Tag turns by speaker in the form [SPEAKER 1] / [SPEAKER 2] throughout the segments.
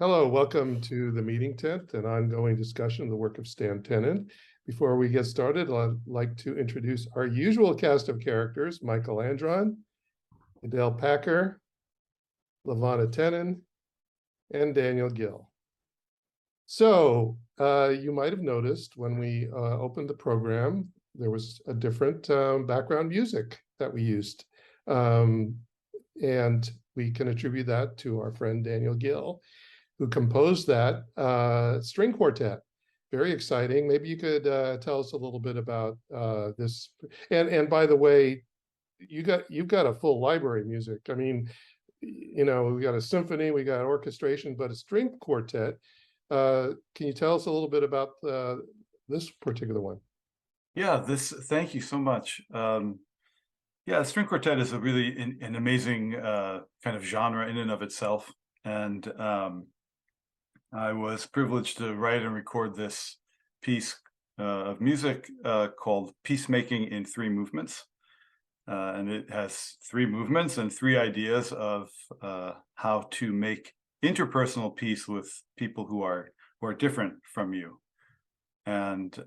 [SPEAKER 1] Hello, welcome to the meeting tent, an ongoing discussion of the work of Stan Tenen. Before we get started, I'd like to introduce our usual cast of characters: Michael Andron, Adele Packer, Lavana Tenen, and Daniel Gill. So you might have noticed when we opened the program, there was a different background music that we used. And we can attribute that to our friend Daniel Gill, who composed that string quartet. Very exciting. Maybe you could tell us a little bit about this. And by the way, you've got a full library of music. I mean, we got a symphony, we got orchestration, but a string quartet. Can you tell us a little bit about this particular one?
[SPEAKER 2] Yeah, thank you so much. Yeah, string quartet is a really an amazing kind of genre in and of itself. And I was privileged to write and record this piece of music called Peacemaking in Three Movements. And it has three movements and three ideas of how to make interpersonal peace with people who are different from you. And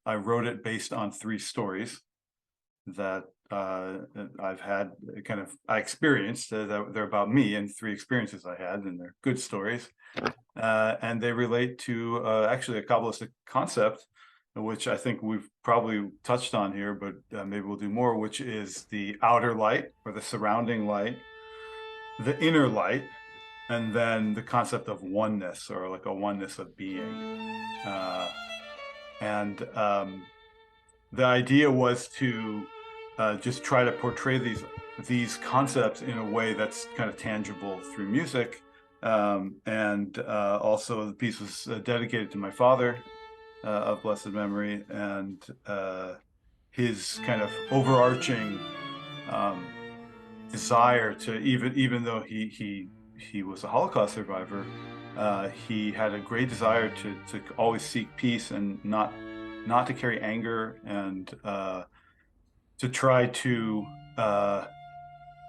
[SPEAKER 2] I wrote it based on three stories that I've had I experienced. They're about me and three experiences I had, and they're good stories. And they relate to actually a Kabbalistic concept, which I think we've probably touched on here, but maybe we'll do more, which is the outer light or the surrounding light, the inner light, and then the concept of oneness, or like a oneness of being. And the idea was to just try to portray these concepts in a way that's kind of tangible through music. And also the piece was dedicated to my father of blessed memory, and his kind of overarching desire to, even though he was a Holocaust survivor, he had a great desire to always seek peace and not to carry anger, and to try to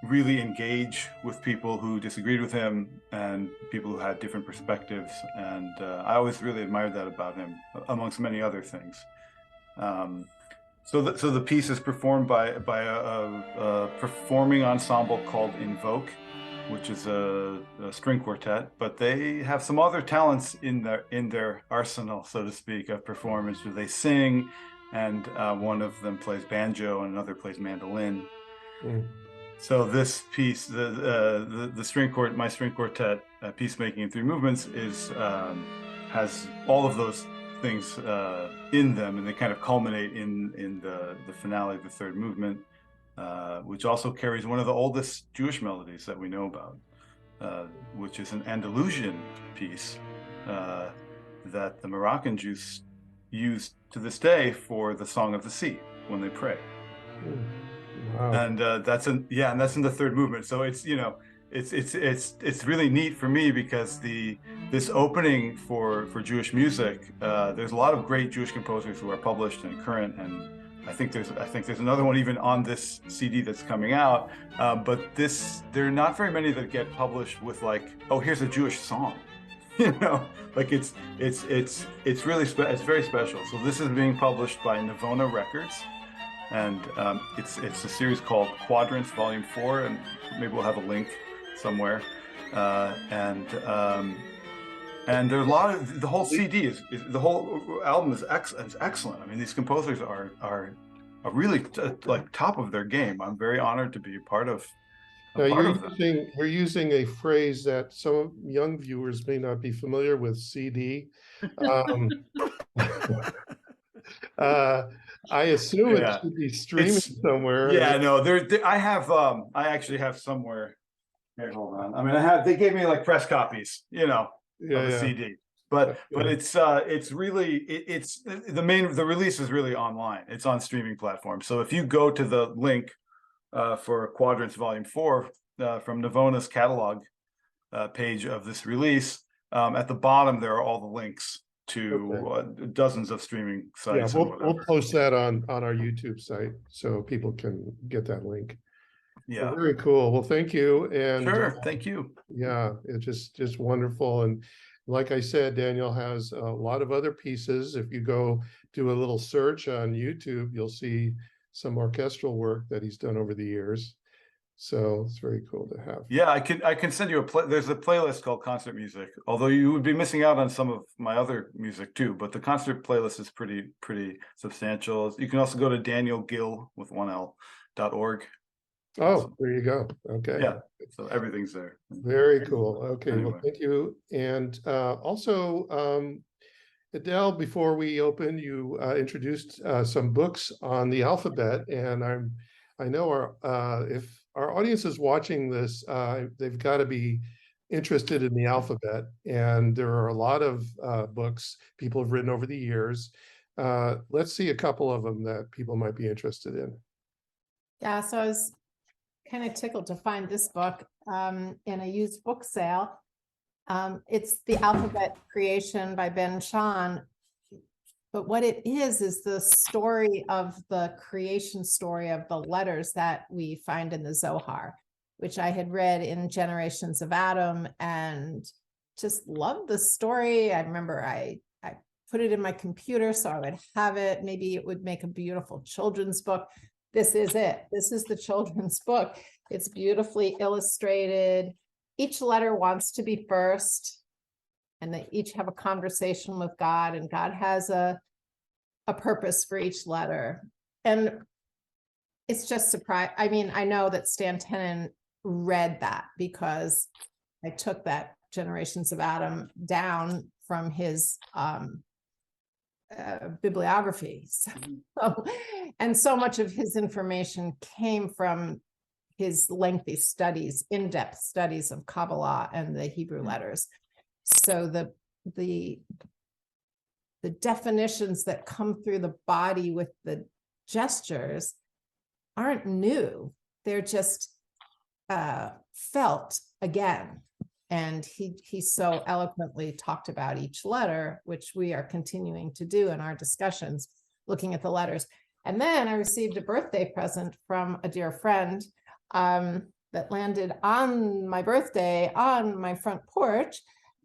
[SPEAKER 2] really engage with people who disagreed with him and people who had different perspectives. And I always really admired that about him, amongst many other things. So the piece is performed by a performing ensemble called Invoke, which is a string quartet, but they have some other talents in their arsenal, so to speak, of performance, where they sing, and one of them plays banjo and another plays mandolin. So this piece, the string quartet, my string quartet, Peacemaking in Three Movements, has all of those things in them, and they kind of culminate in the finale of the third movement, which also carries one of the oldest Jewish melodies that we know about, which is an Andalusian piece that the Moroccan Jews use to this day for the Song of the Sea when they pray.
[SPEAKER 1] Wow.
[SPEAKER 2] And that's in the third movement. So it's it's really neat for me, because this opening for Jewish music, there's a lot of great Jewish composers who are published and current, and I think there's another one even on this CD that's coming out, but there are not very many that get published with, like, oh, here's a Jewish song, like it's really it's very special. So this is being published by Navona Records, and it's a series called Quadrants Volume 4, and maybe we'll have a link somewhere. And there's a lot of, the whole CD the whole album is excellent. I mean, these composers are really like top of their game. I'm very honored to be a part of.
[SPEAKER 1] Now you're using a phrase that some young viewers may not be familiar with: CD. I assume it should be streaming somewhere.
[SPEAKER 2] Yeah, no, I actually have somewhere. Here, hold on. I mean, they gave me like press copies, of the CD, but it's really, the release is really online. It's on streaming platforms. So if you go to the link for Quadrants Volume 4 from Navona's catalog page of this release, at the bottom there are all the links to dozens of streaming sites.
[SPEAKER 1] Yeah, we'll post that on our YouTube site so people can get that link.
[SPEAKER 2] Yeah.
[SPEAKER 1] Very cool. Well, thank you. And
[SPEAKER 2] Sure. Thank you.
[SPEAKER 1] yeah, it's just wonderful. And like I said, Daniel has a lot of other pieces. If you go do a little search on YouTube, you'll see some orchestral work that he's done over the years. So it's very cool to have.
[SPEAKER 2] Yeah, I can send you there's a playlist called concert music, although you would be missing out on some of my other music too, but the concert playlist is pretty substantial. You can also go to danielgill.org.
[SPEAKER 1] Oh,
[SPEAKER 2] Awesome.
[SPEAKER 1] there you go. Okay.
[SPEAKER 2] Yeah, so everything's there.
[SPEAKER 1] Very cool. Okay, well,
[SPEAKER 2] Anyway.
[SPEAKER 1] thank you. And also, Adele, before we open, you introduced some books on the alphabet, and I know if our audience is watching this, they've got to be interested in the alphabet, and there are a lot of books people have written over the years. Let's see a couple of them that people might be interested in.
[SPEAKER 3] Yeah, so I was kind of tickled to find this book in a used book sale. It's The Alphabet Creation by Ben Shahn. But what it is the story of the creation story of the letters that we find in the Zohar, which I had read in Generations of Adam and just loved the story. I remember I put it in my computer so I would have it. Maybe it would make a beautiful children's book. This is it. This is the children's book. It's beautifully illustrated. Each letter wants to be first, and they each have a conversation with God, and God has a purpose for each letter. And it's just surprising. I mean, I know that Stan Tenen read that because I took that Generations of Adam down from his bibliography. And so much of his information came from his lengthy studies, in-depth studies of Kabbalah and the Hebrew letters. So the definitions that come through the body with the gestures aren't new. They're just felt again. And he so eloquently talked about each letter, which we are continuing to do in our discussions, looking at the letters. And then I received a birthday present from a dear friend that landed on my birthday on my front porch.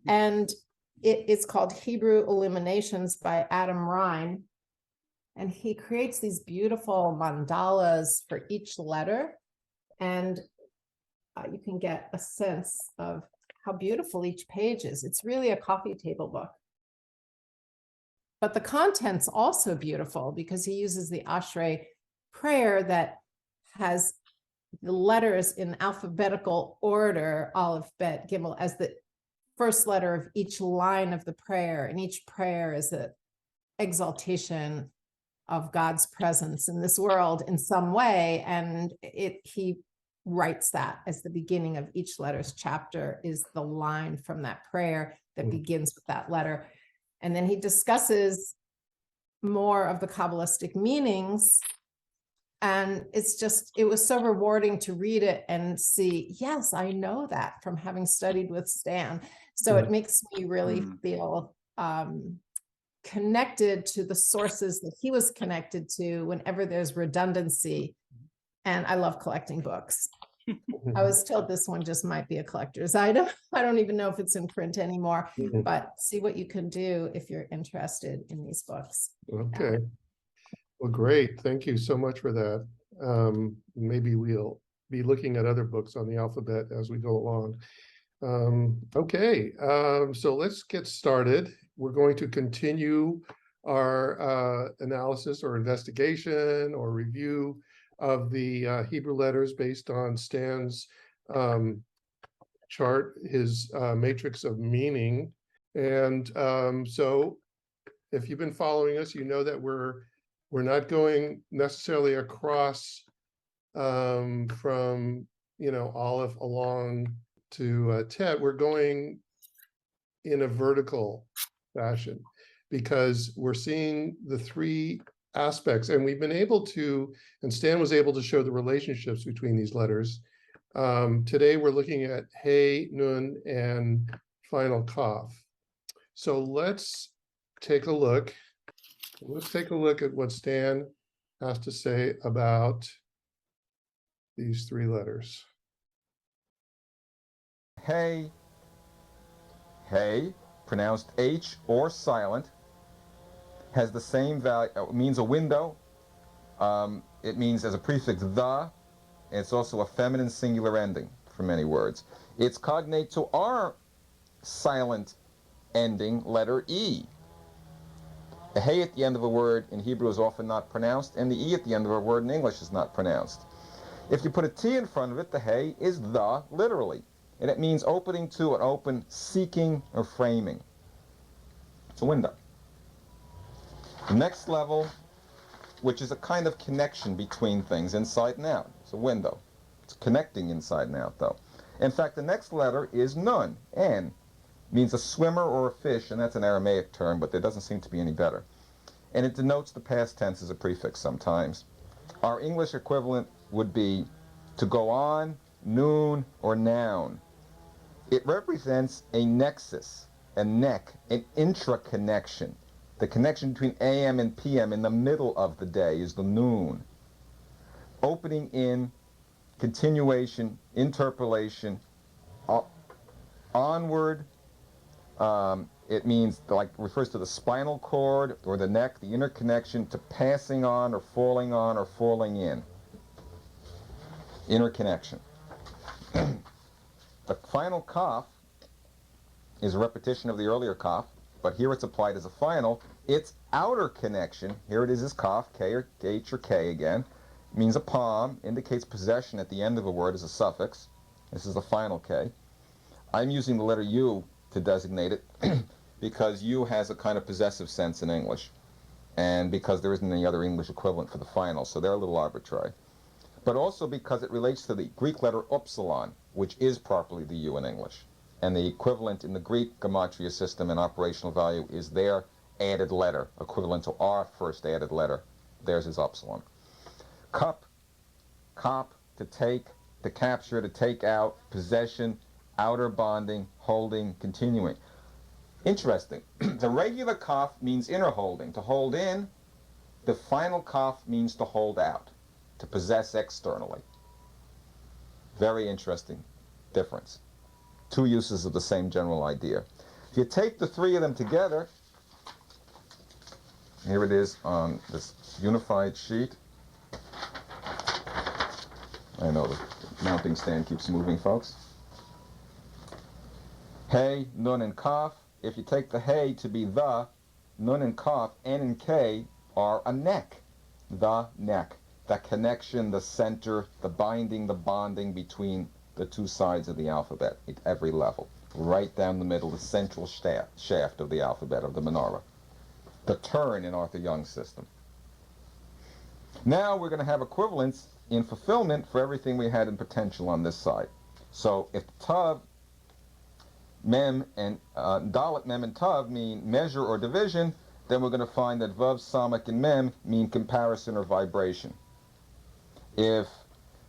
[SPEAKER 3] And it's called Hebrew Illuminations by Adam Rhine. And he creates these beautiful mandalas for each letter. And you can get a sense of how beautiful each page is. It's really a coffee table book. But the content's also beautiful because he uses the Ashrei prayer that has the letters in alphabetical order, Aleph, Bet, Gimel, as the first letter of each line of the prayer. And each prayer is an exaltation of God's presence in this world in some way. And he writes that as the beginning of each letter's chapter is the line from that prayer that begins with that letter. And then he discusses more of the Kabbalistic meanings. And it was so rewarding to read it and see, yes, I know that from having studied with Stan. So it makes me really feel connected to the sources that he was connected to whenever there's redundancy. And I love collecting books. I was told this one just might be a collector's item. I don't even know if it's in print anymore, but see what you can do if you're interested in these books.
[SPEAKER 1] Okay. Well, great. Thank you so much for that. Maybe we'll be looking at other books on the alphabet as we go along. Okay, so let's get started. We're going to continue our analysis or investigation or review of the Hebrew letters based on Stan's chart, his matrix of meaning. And so if you've been following us, you know that we're not going necessarily across from, Aleph along to Tet. We're going in a vertical fashion because we're seeing the three aspects, and we've been able to, and Stan was able to show the relationships between these letters. Today we're looking at Hey, Nun, and final Kaf. So let's take a look. Let's take a look at what Stan has to say about these three letters?
[SPEAKER 4] Hey, pronounced H or silent, has the same value, means a window. It means as a prefix the, and it's also a feminine singular ending for many words. It's cognate to our silent ending letter E. The hey at the end of a word in Hebrew is often not pronounced, and the E at the end of a word in English is not pronounced. If you put a T in front of it, the hey is the, literally, and it means opening to, an open, seeking, or framing. It's a window. The next level, which is a kind of connection between things inside and out. It's a window. It's connecting inside and out, though. In fact, the next letter is nun, N. Means a swimmer or a fish, and that's an Aramaic term, but there doesn't seem to be any better. And it denotes the past tense as a prefix sometimes. Our English equivalent would be to go on, noon, or noun. It represents a nexus, a neck, an intra-connection. The connection between AM and PM in the middle of the day is the noon. Opening in, continuation, interpolation, onward. It means, like, refers to the spinal cord or the neck, the interconnection to passing on or falling in. Interconnection. The final kaf is a repetition of the earlier kaf, but here it's applied as a final. Its outer connection, here it is as kaf, K or H or K again, means a palm, indicates possession at the end of a word as a suffix. This is the final K. I'm using the letter U to designate it because U has a kind of possessive sense in English, and because there isn't any other English equivalent for the final, so they're a little arbitrary. But also because it relates to the Greek letter upsilon, which is properly the U in English. And the equivalent in the Greek gematria system and operational value is their added letter, equivalent to our first added letter. Theirs is upsilon. Cup, cop, to take, to capture, to take out, possession, outer bonding, holding, continuing. Interesting. The regular kaf means inner holding, to hold in. The final kaf means to hold out, to possess externally. Very interesting difference. Two uses of the same general idea. If you take the three of them together, here it is on this unified sheet. I know the mounting stand keeps moving, folks. Hey, nun, and kaf. If you take the hey to be the, nun and kaf, N and K are a neck. The neck. The connection, the center, the binding, the bonding between the two sides of the alphabet at every level. Right down the middle, the central shaft of the alphabet, of the menorah. The turn in Arthur Young's system. Now we're going to have equivalents in fulfillment for everything we had in potential on this side. So if tav, mem, and dalet, mem, and tav mean measure or division, then we're going to find that vav, samak, and mem mean comparison or vibration. If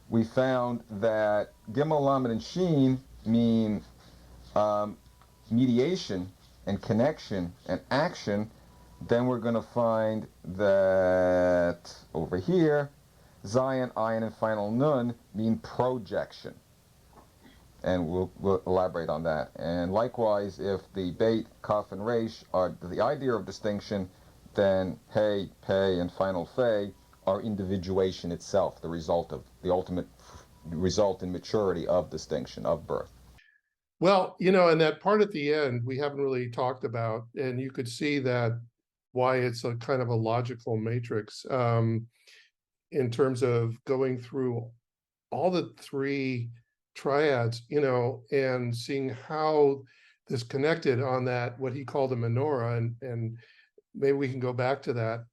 [SPEAKER 4] we found that gimel, lamed, and sheen mean mediation and connection and action, then we're going to find that over here, Zion, Ayin, and final Nun mean projection. And we'll elaborate on that. And likewise, if the Beit, Kaf, and Resh are the idea of distinction, then Hey, Pei, and final Fei are individuation itself, the result of the ultimate result in maturity of distinction, of birth.
[SPEAKER 1] Well, you know, and that part at the end, we haven't really talked about, and you could see that why it's a kind of a logical matrix in terms of going through all the three triads, you know, and seeing how this connected on that, what he called a menorah, and maybe we can go back to that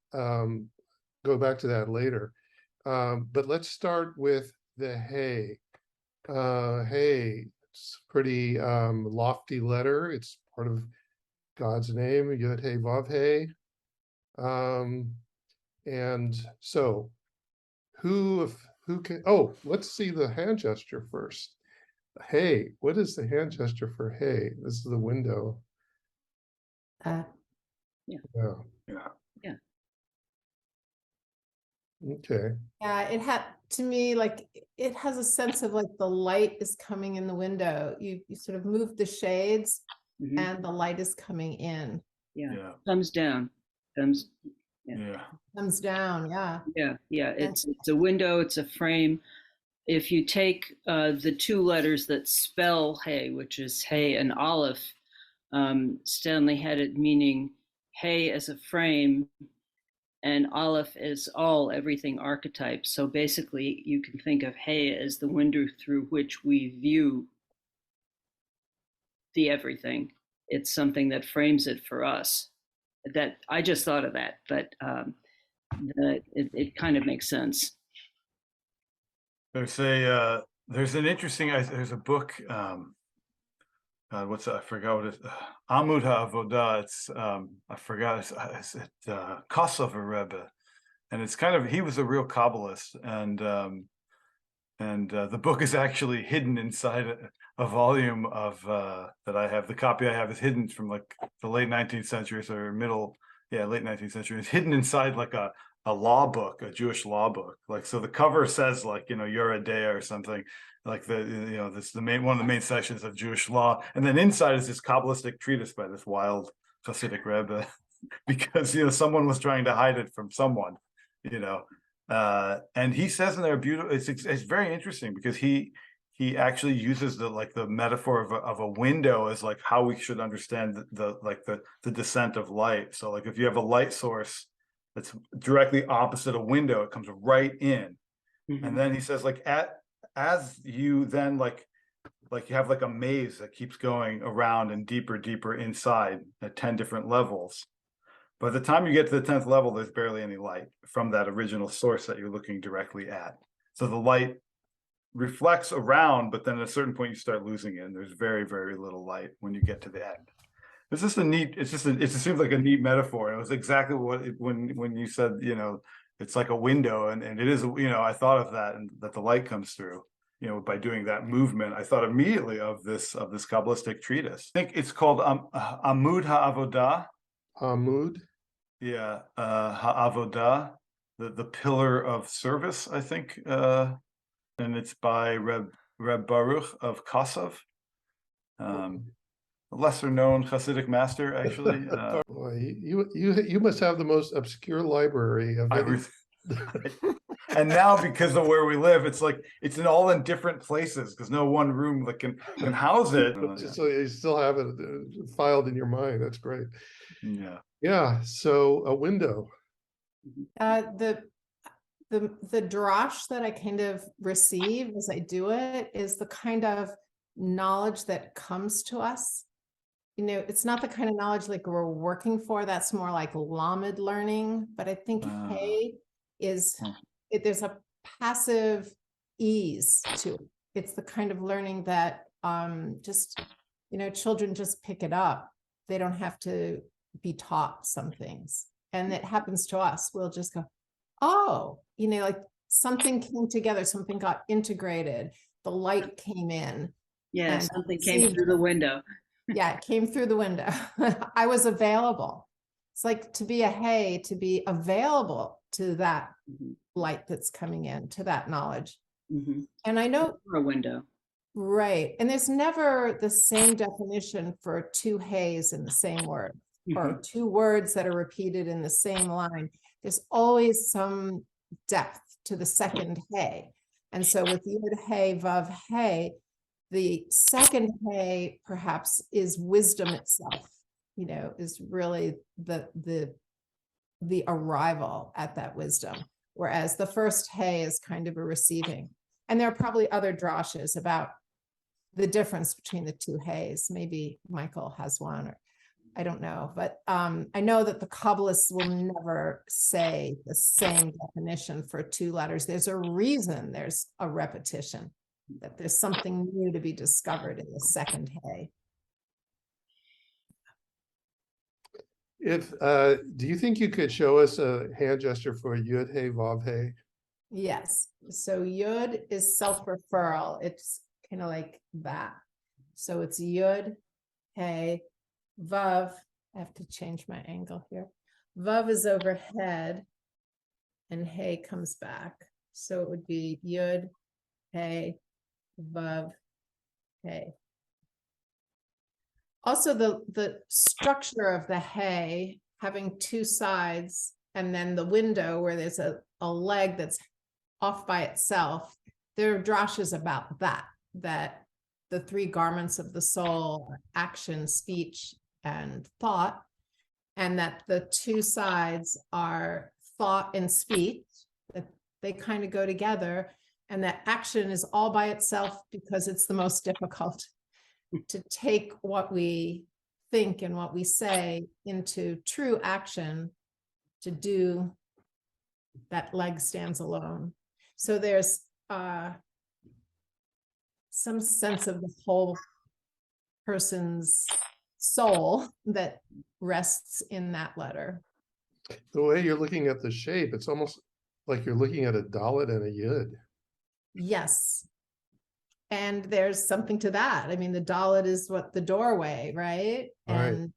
[SPEAKER 1] later. But let's start with the hey. Hey, it's a pretty lofty letter. It's part of God's name, Yud Hey Vav Hey. And so who can, oh, let's see the hand gesture first. Hey, what is the hand gesture for hey? This is the window.
[SPEAKER 3] Yeah.
[SPEAKER 1] Yeah.
[SPEAKER 2] Yeah.
[SPEAKER 5] Yeah.
[SPEAKER 1] Okay.
[SPEAKER 3] Yeah, it had, to me, like, it has a sense of like the light is coming in the window. You sort of move the shades
[SPEAKER 5] Mhm.
[SPEAKER 3] and the light is coming in.
[SPEAKER 5] Yeah.
[SPEAKER 2] Yeah,
[SPEAKER 5] Thumbs down. Thumbs.
[SPEAKER 2] yeah.
[SPEAKER 3] Comes down, yeah.
[SPEAKER 5] Yeah. It's a window. It's a frame. If you take the two letters that spell hay, which is hay and aleph, Stanley had it meaning hay as a frame and aleph is everything archetype. So basically, you can think of hay as the window through which we view the everything. It's something that frames it for us. That I just thought of that, but it kind of makes sense.
[SPEAKER 2] There's an interesting, there's a book, what's that? I forgot what it is. Amud HaAvodah. It's, I forgot, is it Kosovo Rebbe? And it's kind of, he was a real Kabbalist, and the book is actually hidden inside a volume of that I have. The copy I have is hidden from like the late 19th century or late 19th century. It's hidden inside like a law book, a Jewish law book. Like, so the cover says like, Yeridea or something, like this the main one of the main sections of Jewish law, and then inside is this Kabbalistic treatise by this wild Hasidic Rebbe, because someone was trying to hide it from someone, and he says in there beautiful. It's very interesting because he actually uses the metaphor of a window as like how we should understand the descent of light. So like if you have a light source that's directly opposite a window, it comes right in.
[SPEAKER 5] Mhm.
[SPEAKER 2] And then he says like as you then like you have like a maze that keeps going around and deeper inside at 10 different levels. By the time you get to the 10th level, there's barely any light from that original source that you're looking directly at. So the light reflects around, but then at a certain point you start losing it, and there's very, very little light when you get to the end. It's just it just seems like a neat metaphor. And it was exactly when you said, it's like a window, and it is, I thought of that, and that the light comes through, by doing that movement. I thought immediately of this Kabbalistic treatise. I think it's called Amud HaAvodah.
[SPEAKER 1] Amud.
[SPEAKER 2] Yeah, Ha'avodah, the pillar of service, I think, and it's by Reb Baruch of Kosov, a lesser known Hasidic master, actually.
[SPEAKER 1] Boy, you must have the most obscure library of any.
[SPEAKER 2] And now, because of where we live, it's like it's all in different places because no one room that can house it.
[SPEAKER 1] So you still have it filed in your mind. That's great.
[SPEAKER 2] Yeah.
[SPEAKER 1] Yeah. So a window.
[SPEAKER 3] The drosh that I kind of receive as I do it is the kind of knowledge that comes to us. It's not the kind of knowledge like we're working for. That's more like lamed learning. But I think hay is, there's a passive ease to it. It's the kind of learning that just, children just pick it up. They don't have to be taught some things. And it happens to us. We'll just go, oh, like something came together, something got integrated, the light came in.
[SPEAKER 5] Yeah,
[SPEAKER 3] and
[SPEAKER 5] something came through the window.
[SPEAKER 3] Yeah, it came through the window. I was available. It's like to be a hay, to be available to that light that's coming in, to that knowledge.
[SPEAKER 5] Mhm.
[SPEAKER 3] And I know,
[SPEAKER 5] A window.
[SPEAKER 3] right. And there's never the same definition for two hays in the same word, or two words that are repeated in the same line. There's always some depth to the second hay. And so with yud hay, vav hay, the second hay perhaps is wisdom itself, is really the arrival at that wisdom. Whereas the first hay is kind of a receiving. And there are probably other drashes about the difference between the two hays. Maybe Michael has one, or I don't know. But I know that the Kabbalists will never say the same definition for two letters. There's a reason there's a repetition, that there's something new to be discovered in the second hay.
[SPEAKER 1] Do you think you could show us a hand gesture for yud hey vav hey?
[SPEAKER 3] Yes. So yud is self-referral. It's kind of like that. So it's yud, hey, vav. I have to change my angle here. Vav is overhead. and hey comes back. So it would be yud, hey, vav, hey. Also, the structure of the hay having two sides and then the window where there's a leg that's off by itself, there are drashes about that the three garments of the soul are action, speech, and thought, and that the two sides are thought and speech, that they kind of go together, and that action is all by itself because it's the most difficult to take what we think and what we say into true action. To do that, leg stands alone. So there's some sense of the whole person's soul that rests in that letter.
[SPEAKER 1] The way you're looking at the shape, it's almost like you're looking at a dalet and a yud.
[SPEAKER 3] Yes. And there's something to that. I mean, the dalet is what the doorway, right?
[SPEAKER 1] Right.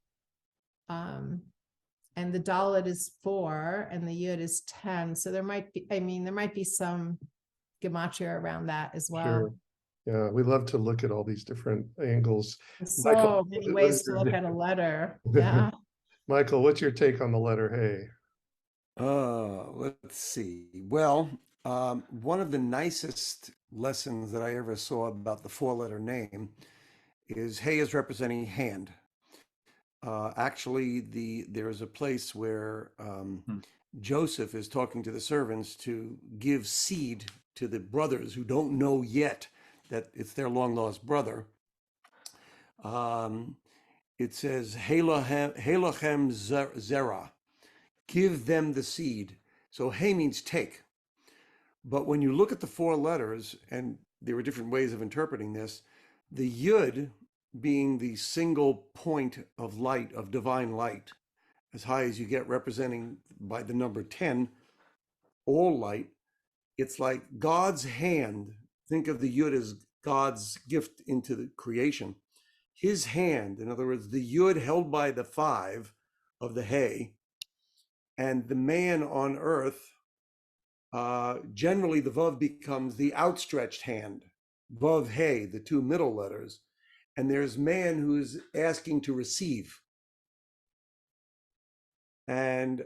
[SPEAKER 3] And the dalet is 4 and the yud is 10. So there might be some gematria around that as well.
[SPEAKER 1] Sure. Yeah, we love to look at all these different angles.
[SPEAKER 3] So
[SPEAKER 1] Michael,
[SPEAKER 3] many
[SPEAKER 1] what
[SPEAKER 3] ways
[SPEAKER 1] is
[SPEAKER 3] to
[SPEAKER 1] your-
[SPEAKER 3] look at a letter. Yeah.
[SPEAKER 1] Michael, what's your take on the letter hey?
[SPEAKER 6] Let's see. Well, one of the nicest lessons that I ever saw about the 4-letter name is hey is representing hand. Actually, there is a place where Joseph is talking to the servants to give seed to the brothers who don't know yet that it's their long lost brother. It says, Helochem zera, give them the seed. So hey means take. But when you look at the 4 letters, and there were different ways of interpreting this, the yud being the single point of light, of divine light, as high as you get, representing by the number 10, all light, it's like God's hand. Think of the yud as God's gift into the creation. His hand, in other words, the yud held by the 5 of the hay, and the man on earth, generally the vav becomes the outstretched hand, vav hey, the 2 middle letters, and there's man who's asking to receive, and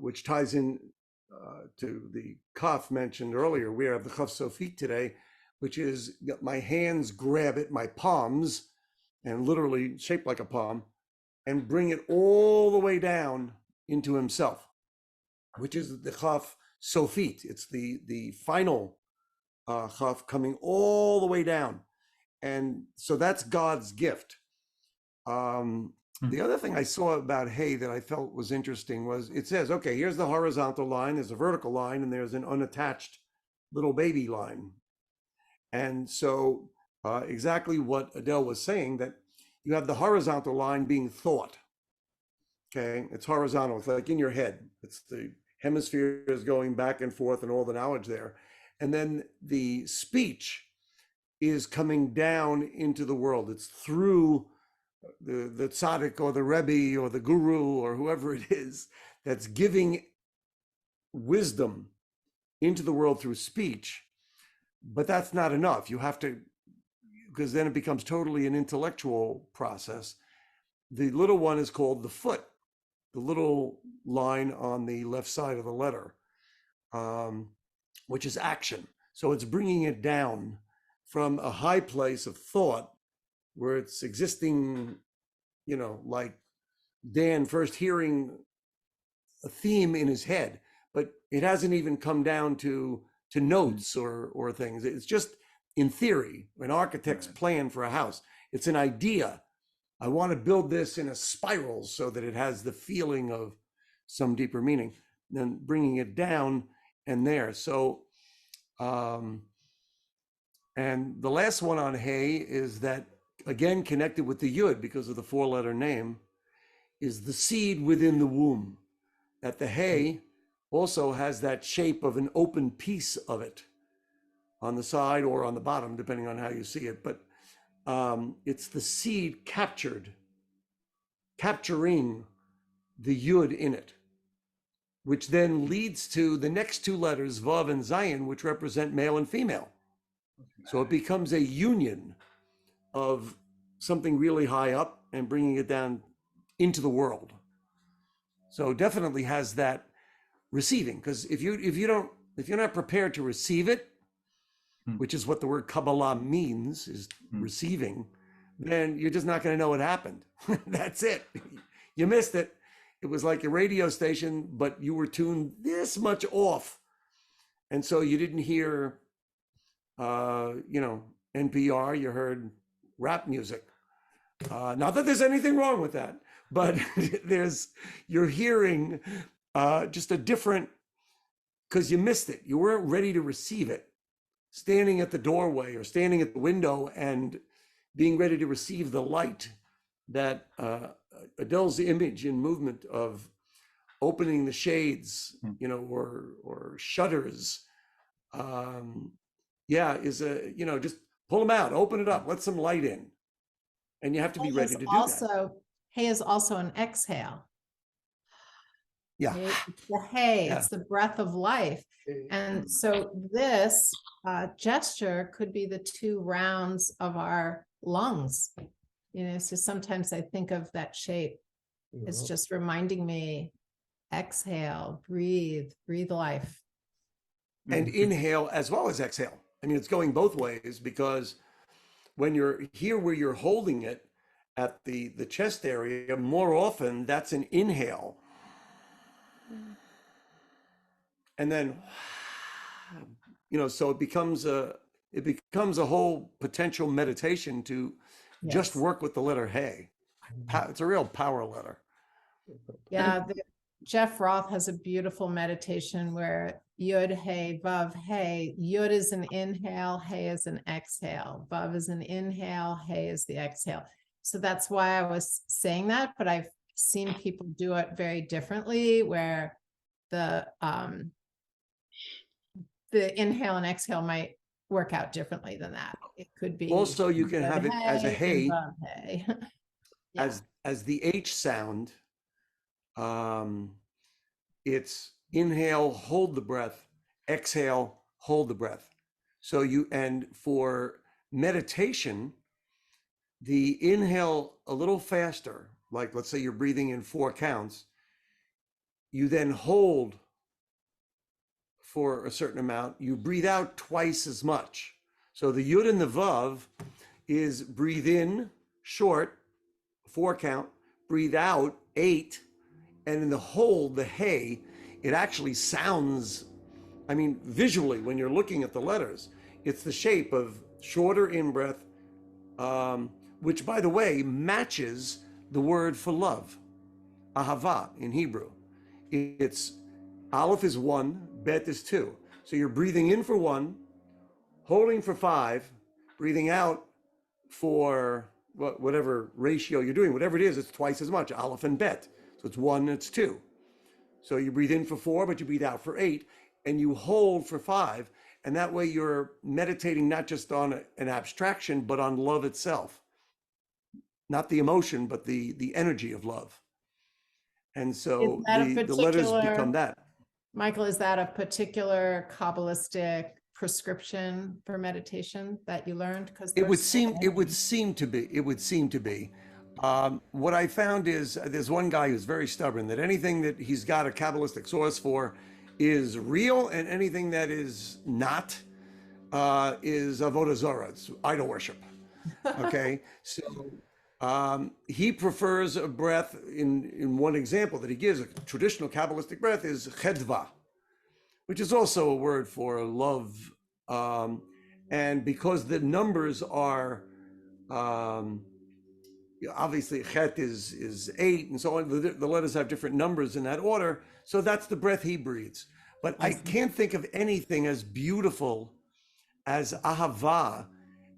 [SPEAKER 6] which ties in to the kaf mentioned earlier. We have the chaf sofit today, which is my hands grab it, my palms, and literally shaped like a palm, and bring it all the way down into himself, which is the chaf sofit. It's the final chaf coming all the way down. And so that's God's gift. The other thing I saw about hay that I felt was interesting was it says, okay, here's the horizontal line, there's a vertical line, and there's an unattached little baby line. And so exactly what Adele was saying, that you have the horizontal line being thought. Okay, it's horizontal, it's like in your head. It's the hemispheres going back and forth and all the knowledge there. And then the speech is coming down into the world. It's through the tzaddik or the rebbe or the guru or whoever it is that's giving wisdom into the world through speech. But that's not enough. You have to, because then it becomes totally an intellectual process. The little one is called the foot, the little line on the left side of the letter, which is action. So it's bringing it down from a high place of thought where it's existing, like Dan first hearing a theme in his head, but it hasn't even come down to notes or things. It's just in theory, an architect's plan for a house. It's an idea. I want to build this in a spiral so that it has the feeling of some deeper meaning, then bringing it down and there. So, and the last one on hay is that, again, connected with the yud because of the 4-letter name, is the seed within the womb. That the hay also has that shape of an open piece of it on the side or on the bottom, depending on how you see it. But it's the seed capturing the yud in it, which then leads to the next two letters, Vav and Zayin, which represent male and female. So it becomes a union of something really high up and bringing it down into the world. So definitely has that receiving, because if you're not prepared to receive it, which is what the word Kabbalah means, is receiving, then you're just not going to know what happened. That's it. You missed it. It was like a radio station, but you were tuned this much off. And so you didn't hear, NPR, you heard rap music. Not that there's anything wrong with that, but you're hearing just a different, because you missed it. You weren't ready to receive it. Standing at the doorway or standing at the window and being ready to receive the light that Adele's image and movement of opening the shades, or shutters, is just pull them out, open it up, let some light in. And you have to be ready to do that.
[SPEAKER 3] Hay is also an exhale.
[SPEAKER 6] Yeah.
[SPEAKER 3] It's the hay, it's the breath of life. And so this gesture could be the two rounds of our lungs. So sometimes I think of that shape. It's just reminding me, exhale, breathe life.
[SPEAKER 6] And inhale as well as exhale. I mean, it's going both ways, because when you're here where you're holding it at the chest area, more often that's an inhale. And then, so it becomes a whole potential meditation to just work with the letter Hey. It's a real power letter.
[SPEAKER 3] Yeah, Jeff Roth has a beautiful meditation where Yud, Hey, Vav, Hey. Yud is an inhale, Hey is an exhale. Vav is an inhale, Hey is the exhale. So that's why I was saying that, but I've seen people do it very differently, where the inhale and exhale might work out differently than that. It could be
[SPEAKER 6] also, you can have it as a Hey,
[SPEAKER 3] Yeah.
[SPEAKER 6] as the H sound. It's inhale, hold the breath, exhale, hold the breath. So and for meditation, the inhale a little faster, like let's say you're breathing in 4 counts, you then hold for a certain amount, you breathe out twice as much. So the Yud and the Vav is breathe in short, 4 count, breathe out 8, and in the hold, the Hey, it actually sounds, visually, when you're looking at the letters, it's the shape of shorter in-breath, which, by the way, matches the word for love, ahava in Hebrew. It's Aleph is 1, Bet is 2. So you're breathing in for 1, holding for 5, breathing out for whatever ratio you're doing, whatever it is, it's twice as much, Aleph and Bet. So it's 1, it's 2. So you breathe in for 4, but you breathe out for 8, and you hold for 5. And that way you're meditating not just on an abstraction, but on love itself. Not the emotion, but the energy of love. And so the letters become that.
[SPEAKER 3] Michael, is that a particular Kabbalistic prescription for meditation that you learned? Because
[SPEAKER 6] it would seem to be. What I found is there's one guy who's very stubborn, that anything that he's got a Kabbalistic source for is real, and anything that is not is avodah zarah, it's idol worship. Okay, so he prefers a breath. In one example that he gives, a traditional Kabbalistic breath is chedva, which is also a word for love, and because the numbers are obviously chet is 8 and so on, the letters have different numbers in that order, so that's the breath he breathes. But I can't think of anything as beautiful as ahava.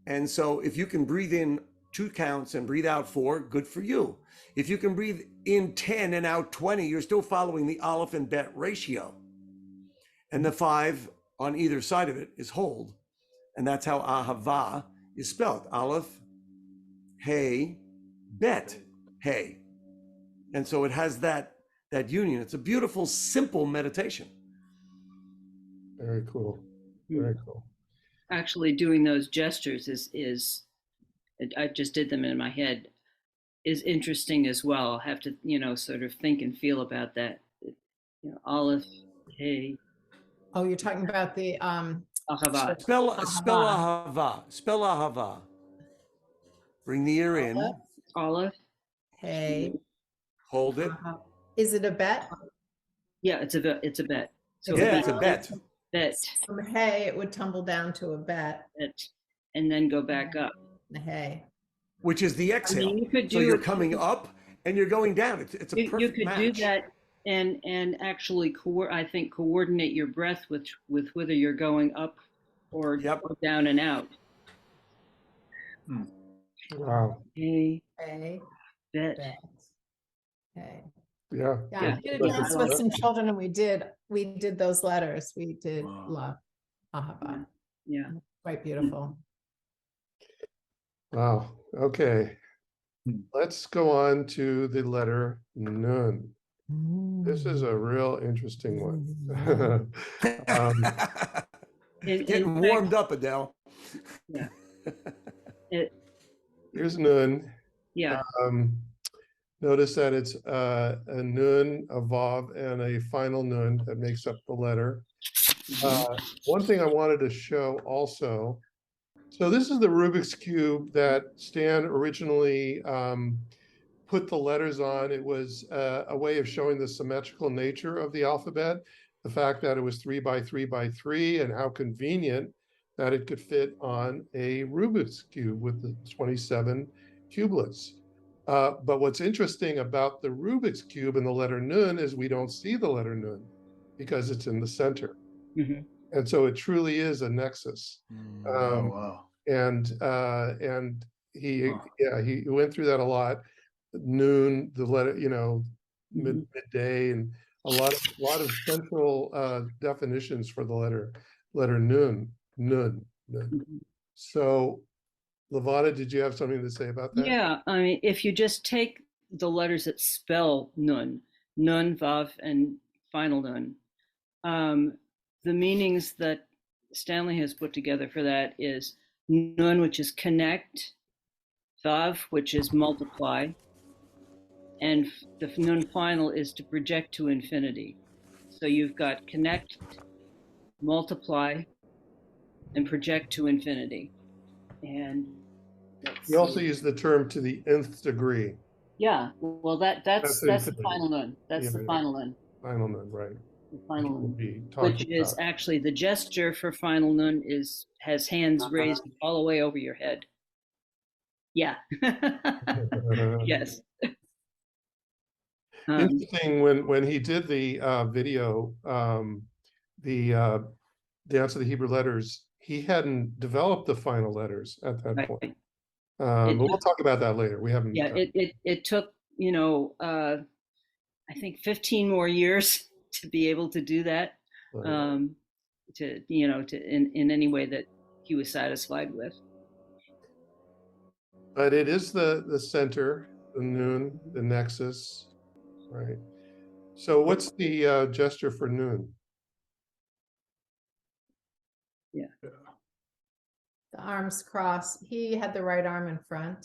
[SPEAKER 6] And so if you can breathe in 2 counts and breathe out 4, good for you. If you can breathe in 10 and out 20, you're still following the Aleph and Bet ratio. And the 5 on either side of it is hold. And that's how ahava is spelled. Aleph, Hey, Bet, Hey. And so it has that that union. It's a beautiful, simple meditation.
[SPEAKER 1] Very cool. Very cool.
[SPEAKER 5] Actually, doing those gestures is I just did them in my head, is interesting as well. I'll have to, sort of think and feel about that. Aleph, hey,
[SPEAKER 3] Oh, you're talking about the
[SPEAKER 5] Ahavat.
[SPEAKER 6] Spell
[SPEAKER 3] Ahava.
[SPEAKER 6] ahava. Spell ahava. Bring the ear in.
[SPEAKER 5] Aleph,
[SPEAKER 3] Hey.
[SPEAKER 6] Hold it.
[SPEAKER 3] Is it a bet?
[SPEAKER 5] yeah, it's a bet. So
[SPEAKER 6] Yeah, it's a bet.
[SPEAKER 5] bet,
[SPEAKER 3] From hey, it would tumble down to a bet.
[SPEAKER 5] bet, and then go back up.
[SPEAKER 3] Hey.
[SPEAKER 6] Which is the exhale.
[SPEAKER 5] you could
[SPEAKER 6] So
[SPEAKER 5] do
[SPEAKER 6] you're
[SPEAKER 5] it-
[SPEAKER 6] coming up and you're going down. It's a
[SPEAKER 5] You
[SPEAKER 6] perfect
[SPEAKER 5] could
[SPEAKER 6] match.
[SPEAKER 5] do that and actually I think coordinate your breath with whether you're going up or
[SPEAKER 6] Yep.
[SPEAKER 5] down and out.
[SPEAKER 1] Wow.
[SPEAKER 5] Hey,
[SPEAKER 3] Hey.
[SPEAKER 5] bet.
[SPEAKER 3] Bet. Hey.
[SPEAKER 1] Yeah.
[SPEAKER 3] Yeah,
[SPEAKER 5] Yeah.
[SPEAKER 3] I did a dance with some children and we did those letters. We did
[SPEAKER 2] Wow.
[SPEAKER 3] love. Ahava.
[SPEAKER 5] Yeah.
[SPEAKER 3] Quite beautiful.
[SPEAKER 1] Wow. Okay.
[SPEAKER 2] Hmm.
[SPEAKER 1] Let's go on to the letter Nun. This is a real interesting one.
[SPEAKER 6] Getting warmed up, Adele.
[SPEAKER 5] Yeah.
[SPEAKER 1] Here's Nun.
[SPEAKER 5] Yeah.
[SPEAKER 1] Notice that it's a Nun, a Vav, and a final Nun that makes up the letter. One thing I wanted to show also, so this is the Rubik's Cube that Stan originally put the letters on. It was a way of showing the symmetrical nature of the alphabet, the fact that it was 3 by 3 by 3, and how convenient that it could fit on a Rubik's Cube with the 27 cubelets. But what's interesting about the Rubik's Cube and the letter Nun is we don't see the letter Nun because it's in the center.
[SPEAKER 5] Mm-hmm.
[SPEAKER 1] And so it truly is a nexus.
[SPEAKER 2] Oh, wow.
[SPEAKER 1] And he went through that a lot. Noon, the letter, midday, and a lot of central definitions for the letter Nun. So, Levana, did you have something to say about that?
[SPEAKER 5] Yeah, I mean, if you just take the letters that spell Nun, Vav, and final Nun, the meanings that Stanley has put together for that is Nun, which is connect, Vav, which is multiply, and the Nun final is to project to infinity. So you've got connect, multiply, and project to infinity. And
[SPEAKER 1] You also use the term to the nth degree.
[SPEAKER 5] yeah, well, that's the
[SPEAKER 1] infinity.
[SPEAKER 5] final Nun. That's
[SPEAKER 1] Yeah,
[SPEAKER 5] the final Nun.
[SPEAKER 1] Final Nun, right?
[SPEAKER 5] The final
[SPEAKER 1] We'll
[SPEAKER 5] Nun,
[SPEAKER 1] be
[SPEAKER 5] which
[SPEAKER 1] talking
[SPEAKER 5] is
[SPEAKER 1] about.
[SPEAKER 5] actually the gesture for final Nun has hands raised all the way over your head. Yeah. Yes.
[SPEAKER 1] Interesting when he did the video, the Dance of the Hebrew Letters, he hadn't developed the final letters at that point.
[SPEAKER 5] Right.
[SPEAKER 1] But we'll talk about that later. We haven't.
[SPEAKER 5] Yeah, it took, I think 15 more years to be able to do that. To in any way that he was satisfied with.
[SPEAKER 1] But it is the center, the Nun, the nexus, right? So what's the gesture for Nun?
[SPEAKER 5] Yeah.
[SPEAKER 3] The arms crossed. He had the right arm in front.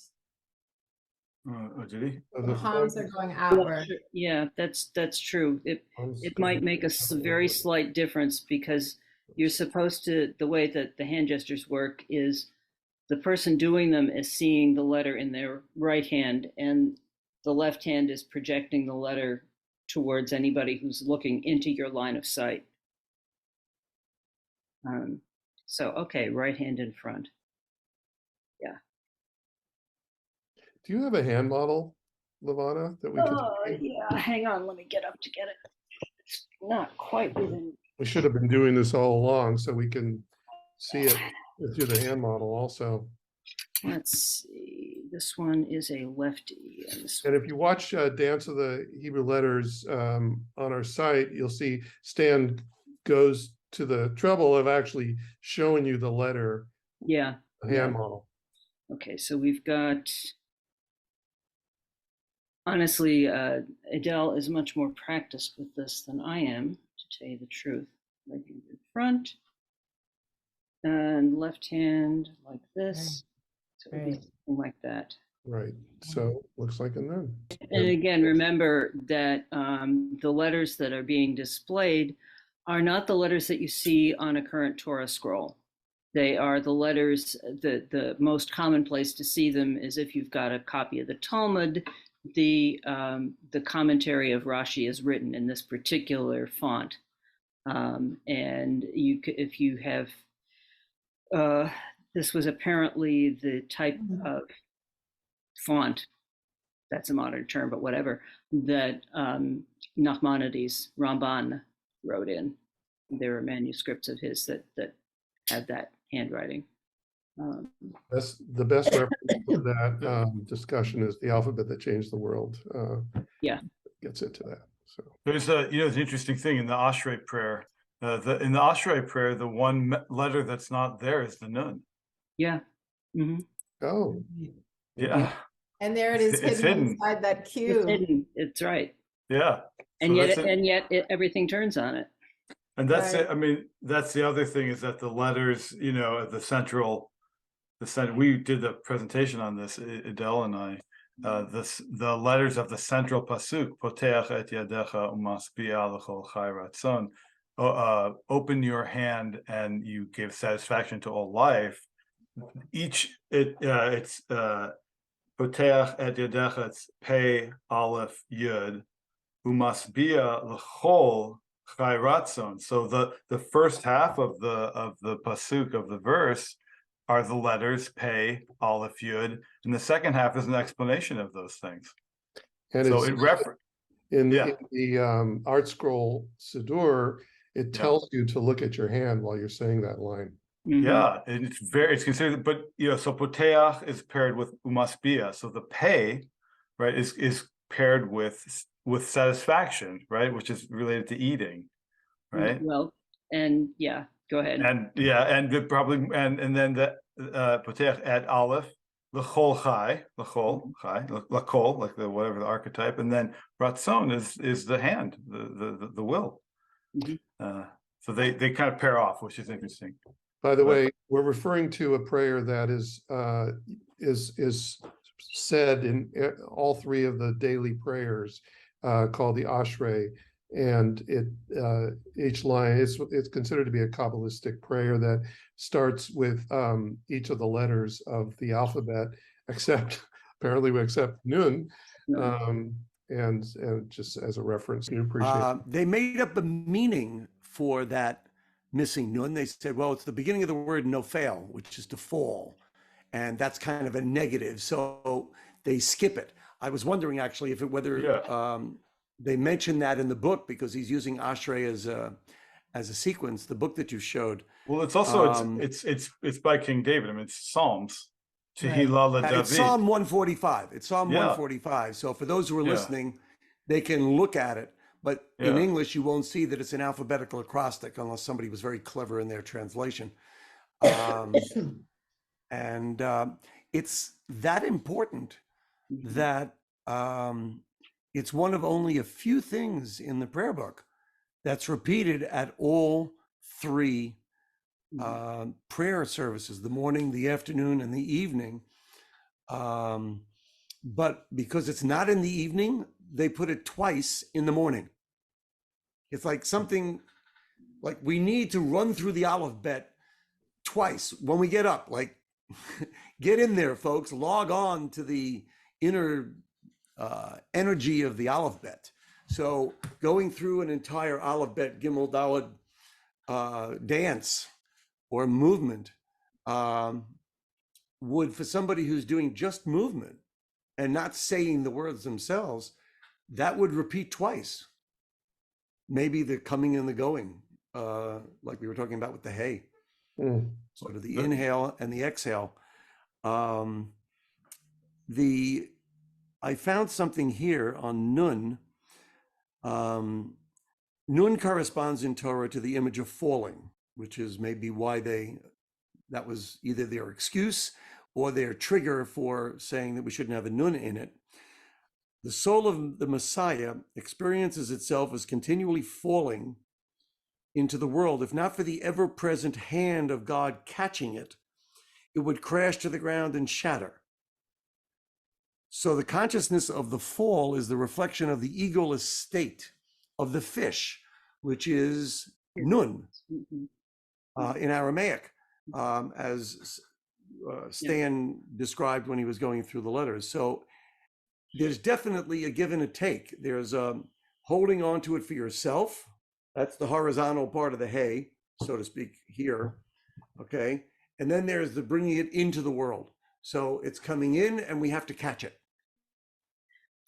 [SPEAKER 2] Did he?
[SPEAKER 3] The palms are going outward.
[SPEAKER 5] Yeah, that's true. It might make a very slight difference because you're supposed to, the way that the hand gestures work is the person doing them is seeing the letter in their right hand and the left hand is projecting the letter towards anybody who's looking into your line of sight. So, okay, right hand in front. Yeah.
[SPEAKER 1] Do you have a hand model, Levana, that we could?
[SPEAKER 5] Yeah, hang on, let me get up to get it. It's not quite within.
[SPEAKER 1] We should have been doing this all along so we can see it through the hand model also.
[SPEAKER 5] Let's see, this one is a lefty.
[SPEAKER 1] And if you watch Dance of the Hebrew Letters on our site, you'll see Stan goes to the trouble of actually showing you the letter hand model.
[SPEAKER 5] Okay, so we've got honestly, Adele is much more practiced with this than I am, to tell you the truth. Right hand in front and left hand like this. So it would be
[SPEAKER 3] Right.
[SPEAKER 5] something like that.
[SPEAKER 1] Right, so looks like a nun.
[SPEAKER 5] And again, remember that the letters that are being displayed are not the letters that you see on a current Torah scroll. They are the letters, the most common place to see them is if you've got a copy of the Talmud. The commentary of Rashi is written in this particular font. And if you have, this was apparently the type of font, that's a modern term, but whatever, that Nachmanides, Ramban wrote in. There were manuscripts of his that had that handwriting.
[SPEAKER 1] That's the best reference to that discussion is The Alphabet That Changed the World.
[SPEAKER 5] Yeah.
[SPEAKER 1] Gets into that. So
[SPEAKER 2] There's the interesting thing in the Ashrei prayer. In the Ashrei prayer, the one letter that's not there is the Nun.
[SPEAKER 5] Yeah. Mm-hmm.
[SPEAKER 1] oh,
[SPEAKER 2] Yeah,
[SPEAKER 3] And there it is
[SPEAKER 2] It's
[SPEAKER 3] hidden
[SPEAKER 2] hidden.
[SPEAKER 3] inside that
[SPEAKER 5] It's
[SPEAKER 3] cube.
[SPEAKER 5] hidden. It's right.
[SPEAKER 2] yeah.
[SPEAKER 5] And
[SPEAKER 2] So
[SPEAKER 5] yet,
[SPEAKER 2] that's it.
[SPEAKER 5] everything turns on it.
[SPEAKER 2] And that's
[SPEAKER 3] Right.
[SPEAKER 2] it. I mean, that's the other thing is that the letters, at we did the presentation on this, Adele and I. The letters of the central pasuk, Poteach et yadecha umasbi'a l'chol chai ratzon, open your hand and you give satisfaction to all life. It's Poteach et yadecha, it's Pei Aleph Yud, umasbi'a l'chol chai ratzon. So the first half of the pasuk of the verse are the letters Pei, Aleph, Yud, and the second half is an explanation of those things.
[SPEAKER 1] and
[SPEAKER 2] So
[SPEAKER 1] it's
[SPEAKER 2] in
[SPEAKER 1] in the Art Scroll Siddur, it
[SPEAKER 2] Yeah.
[SPEAKER 1] tells you to look at your hand while you're saying that line.
[SPEAKER 5] Mhm.
[SPEAKER 2] yeah, and it's considered, but so Poteach is paired with umasbia. So the Pei, right, is paired with satisfaction, right, which is related to eating, right?
[SPEAKER 5] Well, and yeah, go ahead.
[SPEAKER 2] And and then the Poteach at Aleph, l'chol chai, l'kol, like the whatever the archetype, and then Ratzon is the hand, the will.
[SPEAKER 5] Mhm.
[SPEAKER 2] So they kind of pair off, which is interesting.
[SPEAKER 1] By the
[SPEAKER 2] But-
[SPEAKER 1] way, we're referring to a prayer that is said in all three of the daily prayers called the Ashrei, and each line it's considered to be a Kabbalistic prayer that starts with each of the letters of the alphabet, except apparently we accept Nun, and just as a reference, we appreciate.
[SPEAKER 6] They made up a meaning for that missing nun. They said, well, it's the beginning of the word nofel, which is to fall. And that's kind of a negative. So they skip it. I was wondering actually if they mentioned that in the book because he's using Ashrei as a sequence, the book that you showed.
[SPEAKER 2] Well, it's also it's by King David. I mean, it's Psalms. Tehillah
[SPEAKER 6] It's
[SPEAKER 2] David.
[SPEAKER 6] Psalm 145. It's Psalm
[SPEAKER 2] Yeah.
[SPEAKER 6] 145. So for those who are
[SPEAKER 2] Yeah.
[SPEAKER 6] listening, they can look at it. But in
[SPEAKER 2] Yeah.
[SPEAKER 6] English, you won't see that it's an alphabetical acrostic unless somebody was very clever in their translation. And it's that important that it's one of only a few things in the prayer book that's repeated at all three prayer services, the morning, the afternoon, and the evening. But because it's not in the evening, they put it twice in the morning. It's like something like we need to run through the alphabet twice when we get up. Like, get in there, folks. Log on to the inner energy of the alphabet. So going through an entire alphabet Gimel Daled dance or movement would, for somebody who's doing just movement and not saying the words themselves, that would repeat twice. Maybe the coming and the going, like we were talking about with the hay, sort of the inhale and the exhale. I found something here on Nun. Nun corresponds in Torah to the image of falling, which is maybe why that was either their excuse or their trigger for saying that we shouldn't have a Nun in it. The soul of the Messiah experiences itself as continually falling into the world. If not for the ever-present hand of God catching it, it would crash to the ground and shatter. So the consciousness of the fall is the reflection of the egoless state of the fish, which is nun in Aramaic, as Stan described when he was going through the letters. So there's definitely a give and a take. There's holding on to it for yourself. That's the horizontal part of the hay, so to speak, here. Okay. And then there's the bringing it into the world. So it's coming in and we have to catch it.